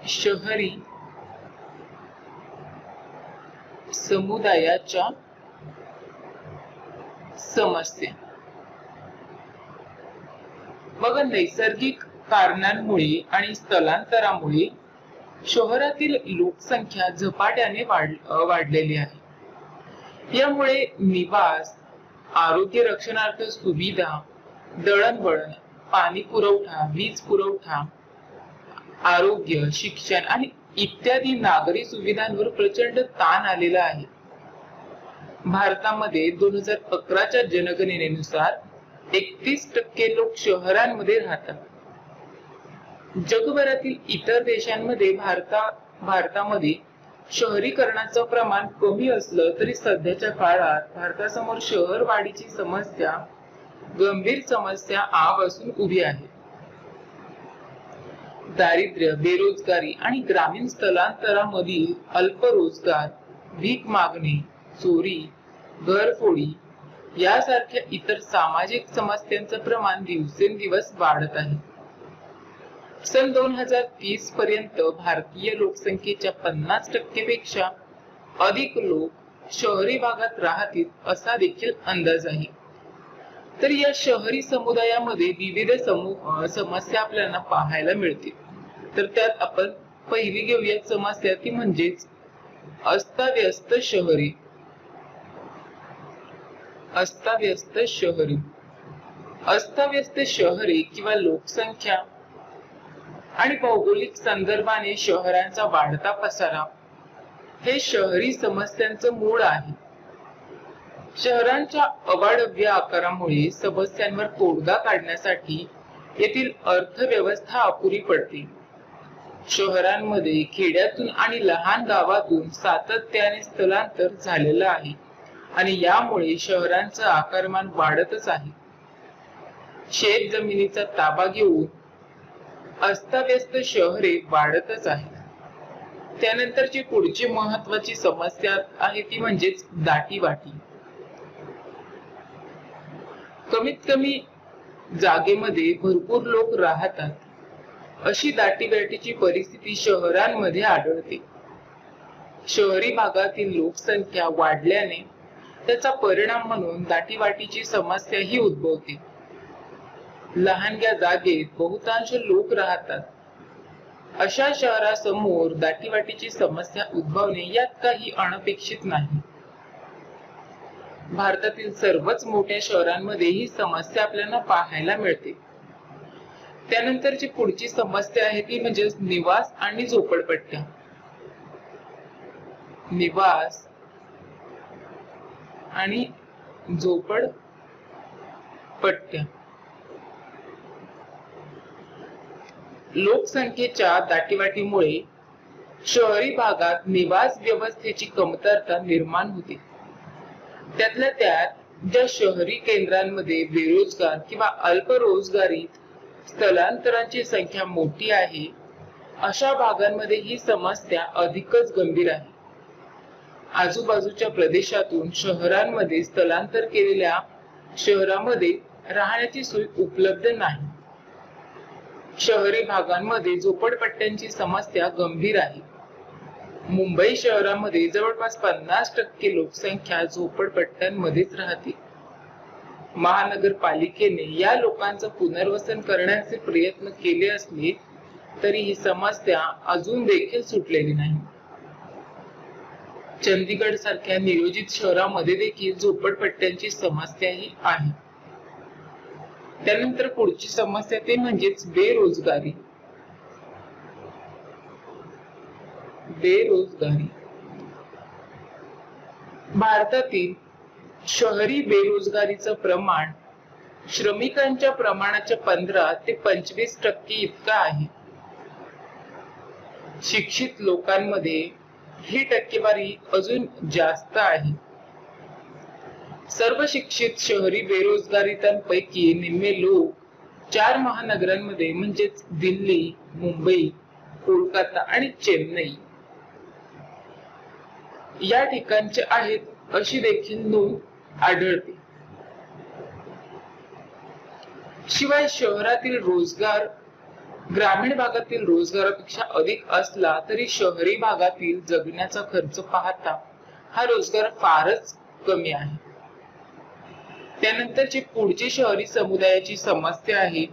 Speaker 1: शहरी समुदायाच्या समस्या. बघा, नैसर्गिक कारणांमुळे आणि स्थलांतरामुळे शहरातील लोकसंख्या झपाट्याने वाढलेली आहे. यामुळे निवास, आरोग्य रक्षणार्थ सुविधा, दळणवळण, पाणी पुरवठा, वीज पुरवठा, आरोग्य, शिक्षण आणि इत्यादी नागरी सुविधांवर प्रचंड ताण आलेला आहे. भारतामध्ये 2011च्या जनगणनेनुसार 31% लोक शहरांमध्ये राहतात. जगभरातील इतर देशांमध्ये भारतामध्ये शहरीकरणाचं प्रमाण कमी असलं तरी सध्याच्या काळात भारतासमोर शहर वाढीची समस्या गंभीर समस्या असून उभी आहे. दारिद्र्य, बेरोजगारी आणि ग्रामीण स्थलांतरामधील अल्प रोजगार, भीक मागणे, चोरी, घरफोडी यासारख्या इतर सामाजिक समस्यांचं प्रमाण दिवसेंदिवस वाढत आहे. सन 2030 पर्यंत भारतीय लोकसंख्येच्या 50% पेक्षा अधिक लोक शहरी भागात राहतील असा देखील अंदाज आहे. तर या शहरी समुदायामध्ये विविध समस्या आपल्याला पाहायला मिळतील. तर त्यात आपण पहिली घेऊयात समस्या, ती म्हणजेच अस्ताव्यस्त शहरी. अस्ताव्यस्त शहरी अस्ताव्यस्त शहरे किंवा लोकसंख्या आणि भौगोलिक संदर्भाने शहरांचा वाढता पसारा हे शहरी समस्यांचं मूळ आहे. शहरांच्या अवाढव्य आकारामुळे समस्यांवर तोडगा काढण्यासाठी येथील अर्थव्यवस्था अपुरी पडते. शहरांमध्ये खेड्यातून आणि लहान गावातून सातत्याने स्थलांतर झालेलं आहे आणि यामुळे शहरांचं आकारमान वाढतच आहे. शेत जमिनीचा ताबा घेऊन अस्ताव्यस्त शहरे वाढतच आहेत. त्यानंतरची पुढची महत्वाची समस्या आहे ती म्हणजेच दाटीवाटी. कमीत कमी जागेमध्ये भरपूर लोक राहतात अशी दाटीवाटीची परिस्थिती शहरांमध्ये आढळते. शहरी भागातील लोकसंख्या वाढल्याने त्याचा परिणाम म्हणून दाटीवाटीची समस्या ही उद्भवते. लहानग्या जागेत बहुतांश लोक राहतात अशा शहरासमोर दाटीवाटीची समस्या उद्भवणे यात काही अनपेक्षित नाही. भारतातील सर्वच मोठ्या शहरांमध्ये ही समस्या आपल्याला पाहायला मिळते. त्यानंतरची पुढची समस्या आहे ती म्हणजे निवास आणि झोपडपट्ट्या. निवास आणि झोपडपट्ट्या. लोकसंख्येच्या दाटीवाटीमुळे शहरी भागात निवास व्यवस्थेची कमतरता निर्माण होते. त्यातल्या त्यात ज्या शहरी केंद्रांमध्ये बेरोजगार किंवा अल्परोजगारीत स्थलांतरांची संख्या मोठी आहे अशा भागांमध्ये ही समस्या अधिकच गंभीर आहे. आजूबाजूच्या प्रदेशातून शहरांमध्ये स्थलांतर केलेल्या शहरांमध्ये राहण्याची सोय उपलब्ध नाही. शहरी भागांमध्ये झोपडपट्ट्यांची समस्या गंभीर आहे. मुंबई शहरामध्ये जवळपास 50% लोकसंख्या झोपडपट्ट्यांमध्येच राहते. महानगरपालिकेने या लोकांचं पुनर्वसन करण्याचे प्रयत्न केले असले तरी ही समस्या अजून देखील सुटलेली नाही. चंदीगड सारख्या नियोजित शहरामध्ये देखील झोपडपट्ट्यांची समस्या ही आहे. त्यानंतर पुढची समस्या ते म्हणजेच बेरोजगारी. बेरोजगारी. भारतातील शहरी बेरोजगारीचं प्रमाण श्रमिकांच्या प्रमाणाच्या 15 ते 25% इतका आहे. शिक्षित लोकांमध्ये ही टक्केवारी अजून जास्त आहे. सर्व शिक्षित शहरी बेरोजगारीतांपैकी निम्मे लोक 4 महानगरांमध्ये म्हणजेच दिल्ली, मुंबई, कोलकाता आणि चेन्नई या ठिकाणचे आहेत अशी देखील नोंद आढळते. शिवाय शहरातील रोजगार ग्रामीण भागातील रोजगारापेक्षा अधिक असला तरी शहरी भागातील जगण्याचा खर्च पाहता हा रोजगार फारच कमी आहे. त्यानंतरची पुढची शहरी समुदायाची समस्या आहे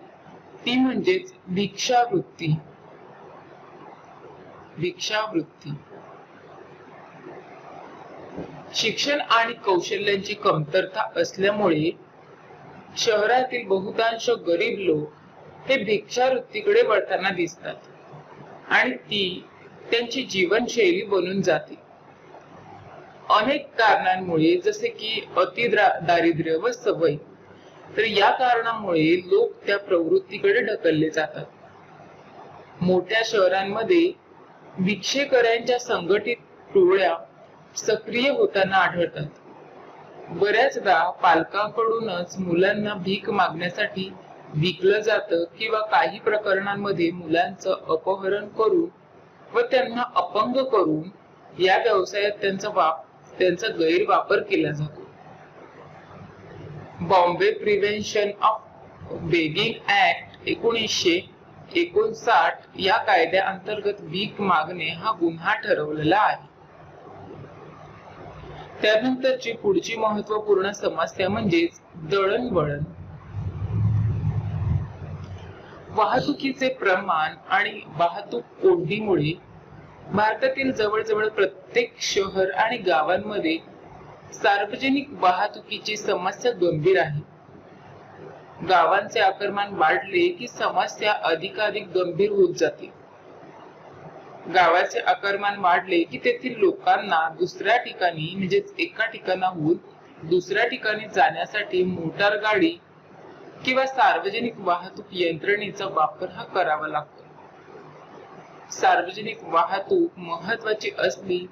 Speaker 1: ती म्हणजेच भिक्षावृत्ती. भिक्षावृत्ती. शिक्षण आणि कौशल्यांची कमतरता असल्यामुळे शहरातील बहुतांश गरीब लोक हे भिक्षावृत्तीकडे वळताना दिसतात आणि ती त्यांची जीवनशैली बनून जाते. अनेक कारणांमुळे जसे की अति दारिद्र्य व सवय, तर या कारणामुळे लोक त्या प्रवृत्तीकडे ढकलले जातात. मोठ्या शहरांमध्ये भिक्षेकऱ्यांच्या संघटित टोळ्या सक्रिय होताना आढळतात. बऱ्याचदा पालकांकडूनच मुलांना भीक मागण्यासाठी विकलं जातं किंवा काही प्रकरणांमध्ये मुलांचं अपहरण करून व त्यांना अपंग करून या व्यवसायात त्यांचा गैरवापर केला जातो. Bombay prevention of begging act 1900 1959 या कायद्याअंतर्गत भीक मागणे हा गुन्हा ठरवलेला आहे. त्यानंतरची पुढची महत्त्वपूर्ण समस्या म्हणजे दळणवळण. वाहतुकीचे प्रमाण आणि वाहतूक कोंडीमुळे भारतातील जवळजवळ प्रत्येक शहर आणि गावांमध्ये सार्वजनिक वाहतुकीची समस्या गंभीर आहे. गावांचे आकारमान वाढले की समस्या अधिकाधिक गंभीर होत जाते. गावाचे आकारमान वाढले की तेथील लोकांना दुसऱ्या ठिकाणी म्हणजेच एका ठिकाणाहून दुसऱ्या ठिकाणी जाण्यासाठी मोटार गाडी किंवा सार्वजनिक वाहतूक यंत्रणेचा वापर हा करावा लागतो. सार्वजनिक वाहतूक महत्वाची असली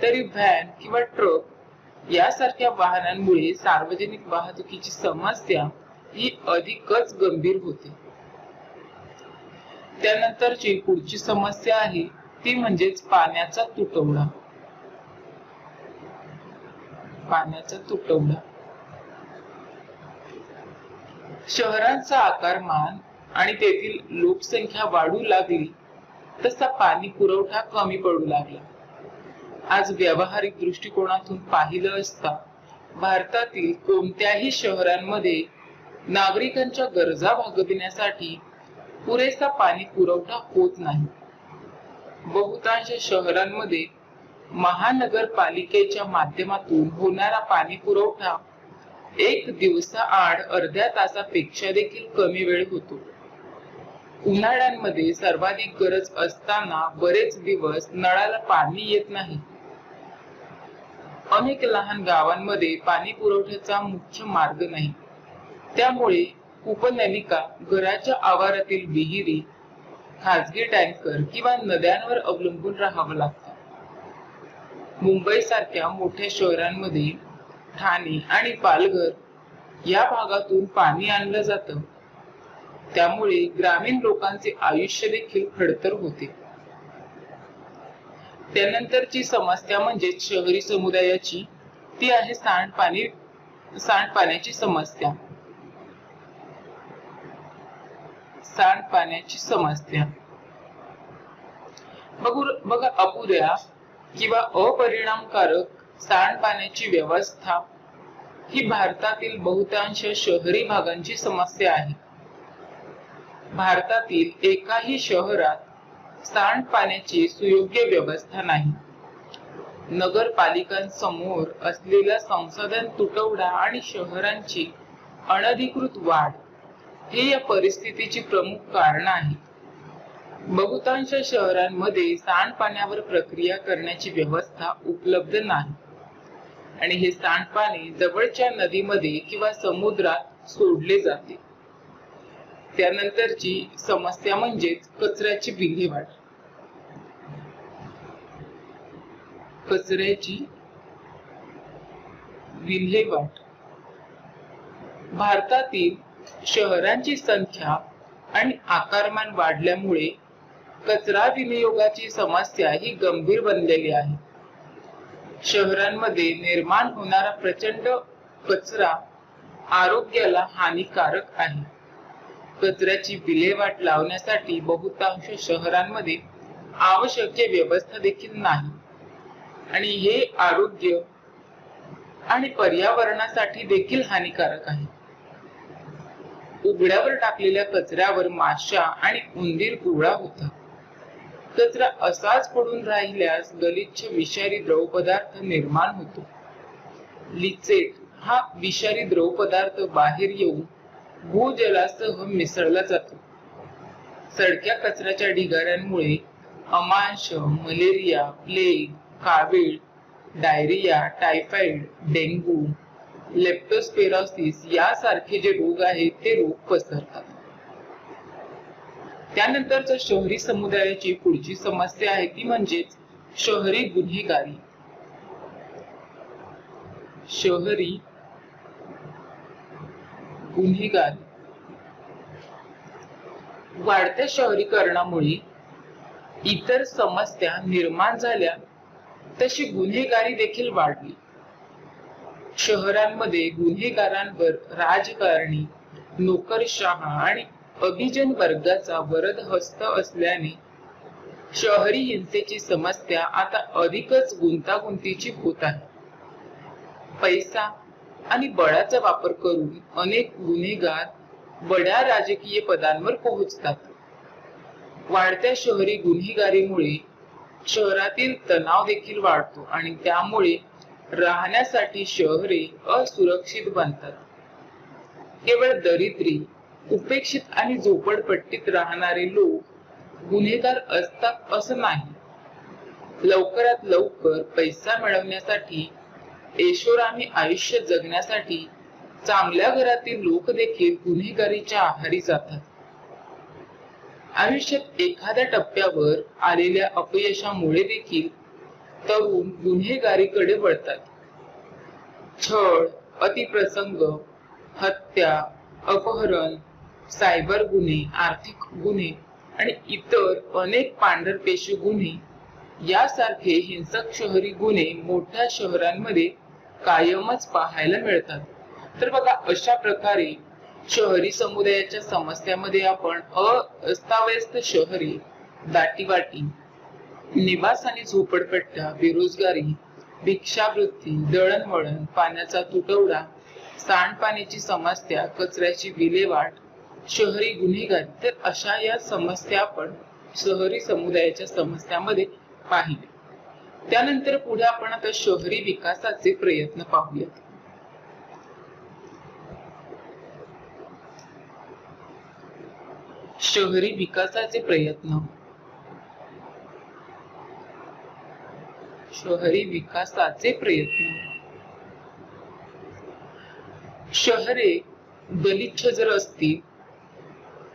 Speaker 1: तरी व्हॅन किंवा ट्रक यासारख्या वाहनांमुळे सार्वजनिक वाहतुकीची समस्या ही अधिकच गंभीर होते. त्यानंतरची पुढची समस्या आहे ती म्हणजेच पाण्याचा तुटवडा. पाण्याचा तुटवडा. शहरांचा आकारमान आणि तेथील लोकसंख्या वाढू लागली तसा पाणी पुरवठा कमी पडू लागला. आज व्यावहारिक दृष्टिकोनातून पाहिलं असता भारतातील कोणत्याही शहरांमध्ये नागरिकांच्या गरजा भागविण्यासाठी पुरेसा पाणी पुरवठा होत नाही. बहुतांश शहरांमध्ये महानगरपालिकेच्या माध्यमातून होणारा पाणी पुरवठा एक दिवसाआड अर्ध्या तासापेक्षा देखील कमी वेळ होतो. उन्हाळ्यांमध्ये सर्वाधिक गरज असताना बरेच दिवस नळाला पाणी येत नाही. अनेक लहान गावांमध्ये पाणी पुरवठ्याचा मुख्य मार्ग नाही. त्यामुळे उपनलिका, घराच्या आवारातील विहिरी, खाजगी टँकर किंवा नद्यांवर अवलंबून राहावं लागतं. मुंबई सारख्या मोठ्या शहरांमध्ये ठाणे आणि पालघर या भागातून पाणी आणलं जातं. त्यामुळे ग्रामीण लोकांचे आयुष्य देखील खडतर होते. त्यानंतरची समस्या म्हणजे शहरी समुदायाची, ती आहे सांडपाण्याची समस्या. सांडपाण्याची समस्या. बघा, अपुऱ्या किंवा अपरिणामकारक सांडपाण्याची व्यवस्था ही भारतातील बहुतांश शहरी भागांची समस्या आहे. भारतातील एकाही शहरात सांडपाण्याची सुयोग्य व्यवस्था नाही. नगरपालिकांसमोर असलेला संसाधन तुटवडा आणि शहरांची अनधिकृत वाढ हे या परिस्थितीची प्रमुख कारण आहे. बहुतांश शहरांमध्ये सांडपाण्यावर प्रक्रिया करण्याची व्यवस्था उपलब्ध नाही आणि हे सांडपाणी जवळच्या नदीमध्ये किंवा समुद्रात सोडले जाते. त्यानंतरची समस्या म्हणजे कचऱ्याची विल्हेवाट. कचऱ्याची विल्हेवाट. भारतातील शहरांची संख्या आणि आकारमान वाढल्यामुळे कचरा विनियोगाची समस्या ही गंभीर बनलेली आहे. शहरांमध्ये निर्माण होणारा प्रचंड कचरा आरोग्याला हानिकारक आहे. कचऱ्याची विल्हेवाट लावण्यासाठी बहुतांश शहरांमध्ये आवश्यक व्यवस्था देखील नाही आणि हे आरोग्य आणि पर्यावरणासाठी देखील हानिकारक आहे. उघड्यावर टाकलेल्या कचऱ्यावर माशा आणि उंदीर गोळा होतात. कचरा असाच पडून राहिल्यास गलिच्छ विषारी द्रव पदार्थ निर्माण होतो. लिचेट हा विषारी द्रव पदार्थ बाहेर येऊन भूजलासह मिसळला जातो. सडक्या कचऱ्याच्या ढिगाऱ्यांमुळे अमांश, मलेरिया, प्लेग, कावीळ, डायरिया, टायफॉइड, डेंग्यू, लेप्टोस्पिरोसिस यासारखे जे रोग आहेत ते रोग पसरतात. त्यानंतरच शहरी समुदायाची पुढची समस्या आहे ती म्हणजे शहरी गुन्हेगारी. शहरी गुन्हेगारी. वाढत्या शहरीकरणामुळे इतर समस्या निर्माण झाल्या तशी गुन्हेगारी देखील वाढली. शहरांमध्ये गुन्हेगारांवर राजकारणी, नोकरशहा आणि अभिजन वर्गाचा वरद हस्त असल्याने शहरी हिंसेची समस्या आता अधिकच गुंतागुंतीची होत आहे. पैसा आणि बळाचा वापर करून अनेक गुन्हेगार बड्या राजकीय पदांवर पोहोचतात. वाढत्या शहरी गुन्हेगारीमुळे शहरातील तणाव देखील वाढतो आणि त्यामुळे राहण्यासाठी शहरे असुरक्षित बनतात. केवळ दरिद्री, उपेक्षित आणि झोपडपट्टीत राहणारे लोक गुन्हेगार असतात असं नाही. लवकरात लवकर पैसा मिळवण्यासाठी, ऐशोआरामी आयुष्य जगण्यासाठी चांगल्या घरातील लोक देखील गुन्हेगारीच्या आहारी जातात. आयुष्यात एखाद्या टप्प्यावर आलेल्या अपयशामुळे देखील तरुण गुन्हेगारीकडे वळतात. छळ, अतिप्रसंग, हत्या, अपहरण, सायबर गुन्हे, आर्थिक गुन्हे आणि इतर अनेक पांढरपेशी गुन्हे यासारखे हिंसक शहरी गुन्हे मोठ्या शहरांमध्ये कायमच पाहायला मिळतात. तर बघा, अशा प्रकारे शहरी समुदायाच्या समस्यामध्ये आपण अस्ताव्यस्त शहरे, दाटीवाटी, निवास आणि झोपडपट्ट्या, बेरोजगारी, भिक्षावृत्ती, दळणवळण, पाण्याचा तुटवडा, सांडपाण्याची समस्या, कचऱ्याची विल्हेवाट, शहरी गुन्हेगारी, तर अशा या समस्या आपण शहरी समुदायाच्या समस्यामध्ये पाहिले. त्यानंतर पुढे आपण आता शहरी विकासाचे प्रयत्न पाहूयात. शहरी विकासाचे प्रयत्न. शहरी विकासाचे प्रयत्न. शहरे गलिच्छ जर असतील,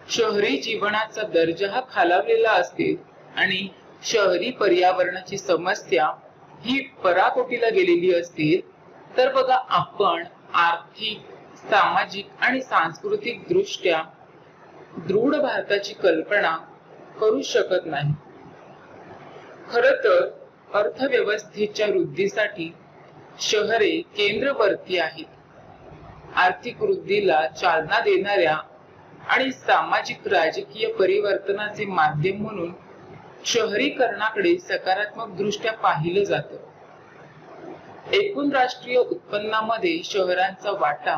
Speaker 1: शहरी जीवनाचा दर्जा हा खालावलेला असेल आणि शहरी पर्यावरणाची समस्या ही पराकोटीला गेलेली असेल, तर बघा, आपण आर्थिक, सामाजिक आणि सांस्कृतिक दृष्ट्या दृढ भारताची कल्पना करू शकत नाही. खर तर अर्थव्यवस्थेच्या वृद्धीसाठी शहरे केंद्रवर्ती आहेत. आर्थिक वृद्धीला चालना देणाऱ्या आणि सामाजिक राजकीय परिवर्तनाचे माध्यम म्हणून शहरीकरणाकडे सकारात्मक दृष्ट्या पाहिलं जातं. एकूण राष्ट्रीय उत्पन्नामध्ये शहरांचा वाटा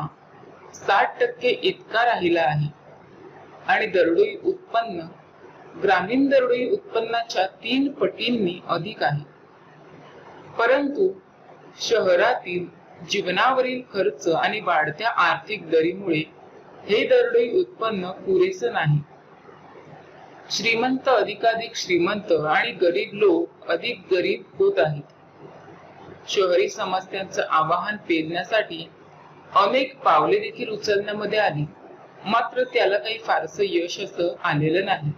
Speaker 1: 60% इतका राहिला आहे आणि दरडोई उत्पन्न ग्रामीण दरडोई उत्पन्नाच्या 3 पटींनी अधिक आहे. परंतु शहरातील जीवनावरील खर्च आणि वाढत्या आर्थिक दरीमुळे हे दरडोई उत्पन्न पुरेसं नाही. श्रीमंत अधिकाधिक श्रीमंत आणि गरीब लोक अधिक गरीब होत आहेत. शहरी समस्यांचं आवाहन पेलण्यासाठी अनेक पावले देखील उचलण्यामध्ये आली, मात्र त्याला काही फारसं यश असं आलेलं नाही.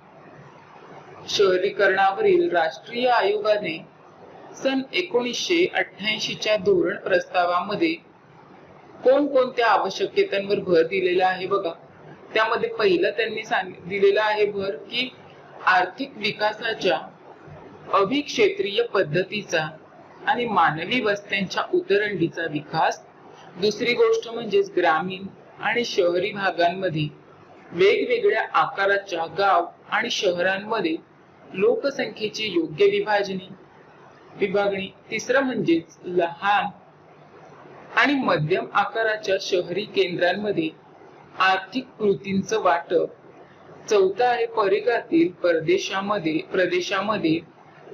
Speaker 1: शहरीकरणावरील राष्ट्रीय आयोगाने सन 1988च्या धोरण प्रस्तावामध्ये कोणकोणत्या आवश्यकतांवर भर दिलेला आहे बघा. त्यामध्ये पहिलं त्यांनी दिलेला आहे भर की आर्थिक विकासाच्या अभिक्षेत्रीय पद्धतीचा आणि मानवी वस्त्यांच्या उतरंडीचा विकास. दुसरी गोष्ट म्हणजे ग्रामीण आणि शहरी भागांमध्ये वेगवेगळ्या आकाराच्या गाव आणि शहरांमध्ये लोकसंख्येची योग्य विभागणी. तिसरं म्हणजे लहान आणि मध्यम आकाराच्या शहरी केंद्रांमध्ये आर्थिक कृतींचं वाटप. चौथा आहे परगातील प्रदेशामध्ये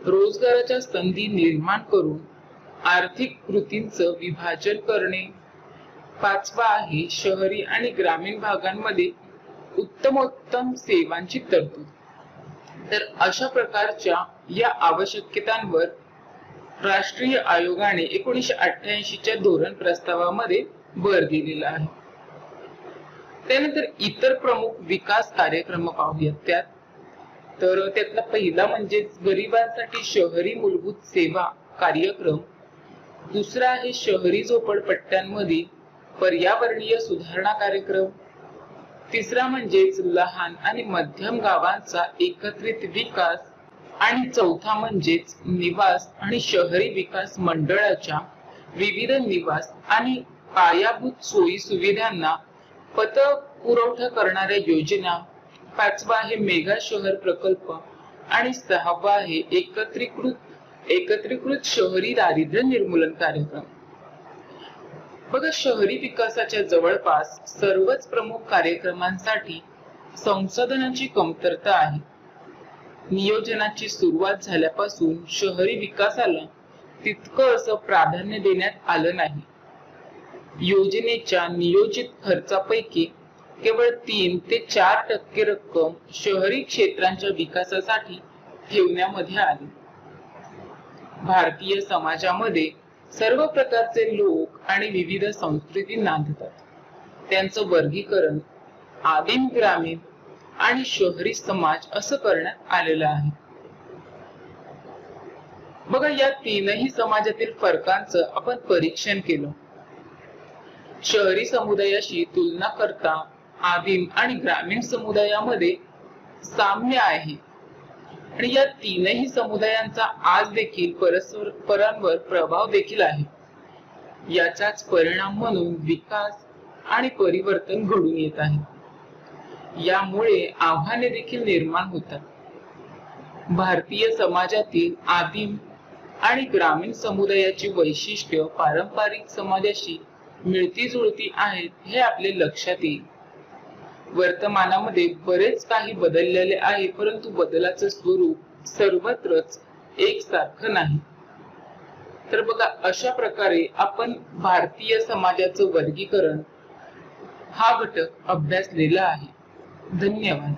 Speaker 1: रोजगाराच्या संधी निर्माण करून आर्थिक कृतींचं विभाजन करणे. पाचवा आहे शहरी आणि ग्रामीण भागांमध्ये उत्तमोत्तम सेवांची तरतूद. तर अशा प्रकारच्या या आवश्यकतांवर राष्ट्रीय आयोगाने 1988च्या धोरण प्रस्तावामध्ये भर दिलेला आहे. त्यानंतर इतर प्रमुख विकास कार्यक्रम पाहूयात. त्यातला पहिला म्हणजे गरिबांसाठी शहरी मूलभूत सेवा कार्यक्रम. दुसरा आहे शहरी झोपडपट्ट्यांमध्ये पर्यावरणीय सुधारणा कार्यक्रम. तिसरा म्हणजेच लहान आणि मध्यम गावांचा एकत्रित विकास. आणि चौथा म्हणजेच निवास आणि शहरी विकास मंडळाच्या विविध निवास आणि पायाभूत सोयी सुविधांना पत पुरवठा करणाऱ्या योजना पाचवा आहे मेगा शहर प्रकल्प आणि सहावा आहे एकत्रीकृत शहरी दारिद्र्य निर्मूलन कार्यक्रम. बघा, शहरी विकासाच्या जवळपास सर्वच प्रमुख कार्यक्रमांसाठी संसाधनांची कमतरता आहे. नियोजनाची सुरुवात झाल्यापासून शहरी विकासाला तितकं असं प्राधान्य देण्यात आलं नाही. योजनेच्या नियोजित खर्चापैकी केवळ 3 ते 4% रक्कम शहरी क्षेत्रांच्या विकासासाठी ठेवण्यामध्ये आली. भारतीय समाजामध्ये सर्व प्रकारचे लोक आणि विविध संस्कृती नांदतात. त्यांचं वर्गीकरण आदिम, ग्रामीण आणि शहरी समाज असं करण्यात आलेलं आहे. बघा, या तीनही समाजातील फरकांचं आपण परीक्षण केलं. शहरी समुदायाशी तुलना करता आदिम आणि ग्रामीण समुदायामध्ये साम्य आहे आणि या तीनही समुदायांचा आज देखील परस्परांवर प्रभाव देखील आहे. याचाच परिणाम म्हणून विकास आणि परिवर्तन घडून येत आहे. यामुळे आव्हाने देखील निर्माण होतात. भारतीय समाजातील आदिम आणि ग्रामीण समुदायाची वैशिष्ट्य पारंपरिक समाजाशी मिळती जुळती आहेत हे आपले लक्षात येईल. वर्तमानामध्ये बरेच काही बदललेले आहे, परंतु बदलाचं स्वरूप सर्वत्रच एकसारखं नाही. तर बघा, अशा प्रकारे आपण भारतीय समाजाचं वर्गीकरण हा घटक अभ्यासलेला आहे. धन्यवाद.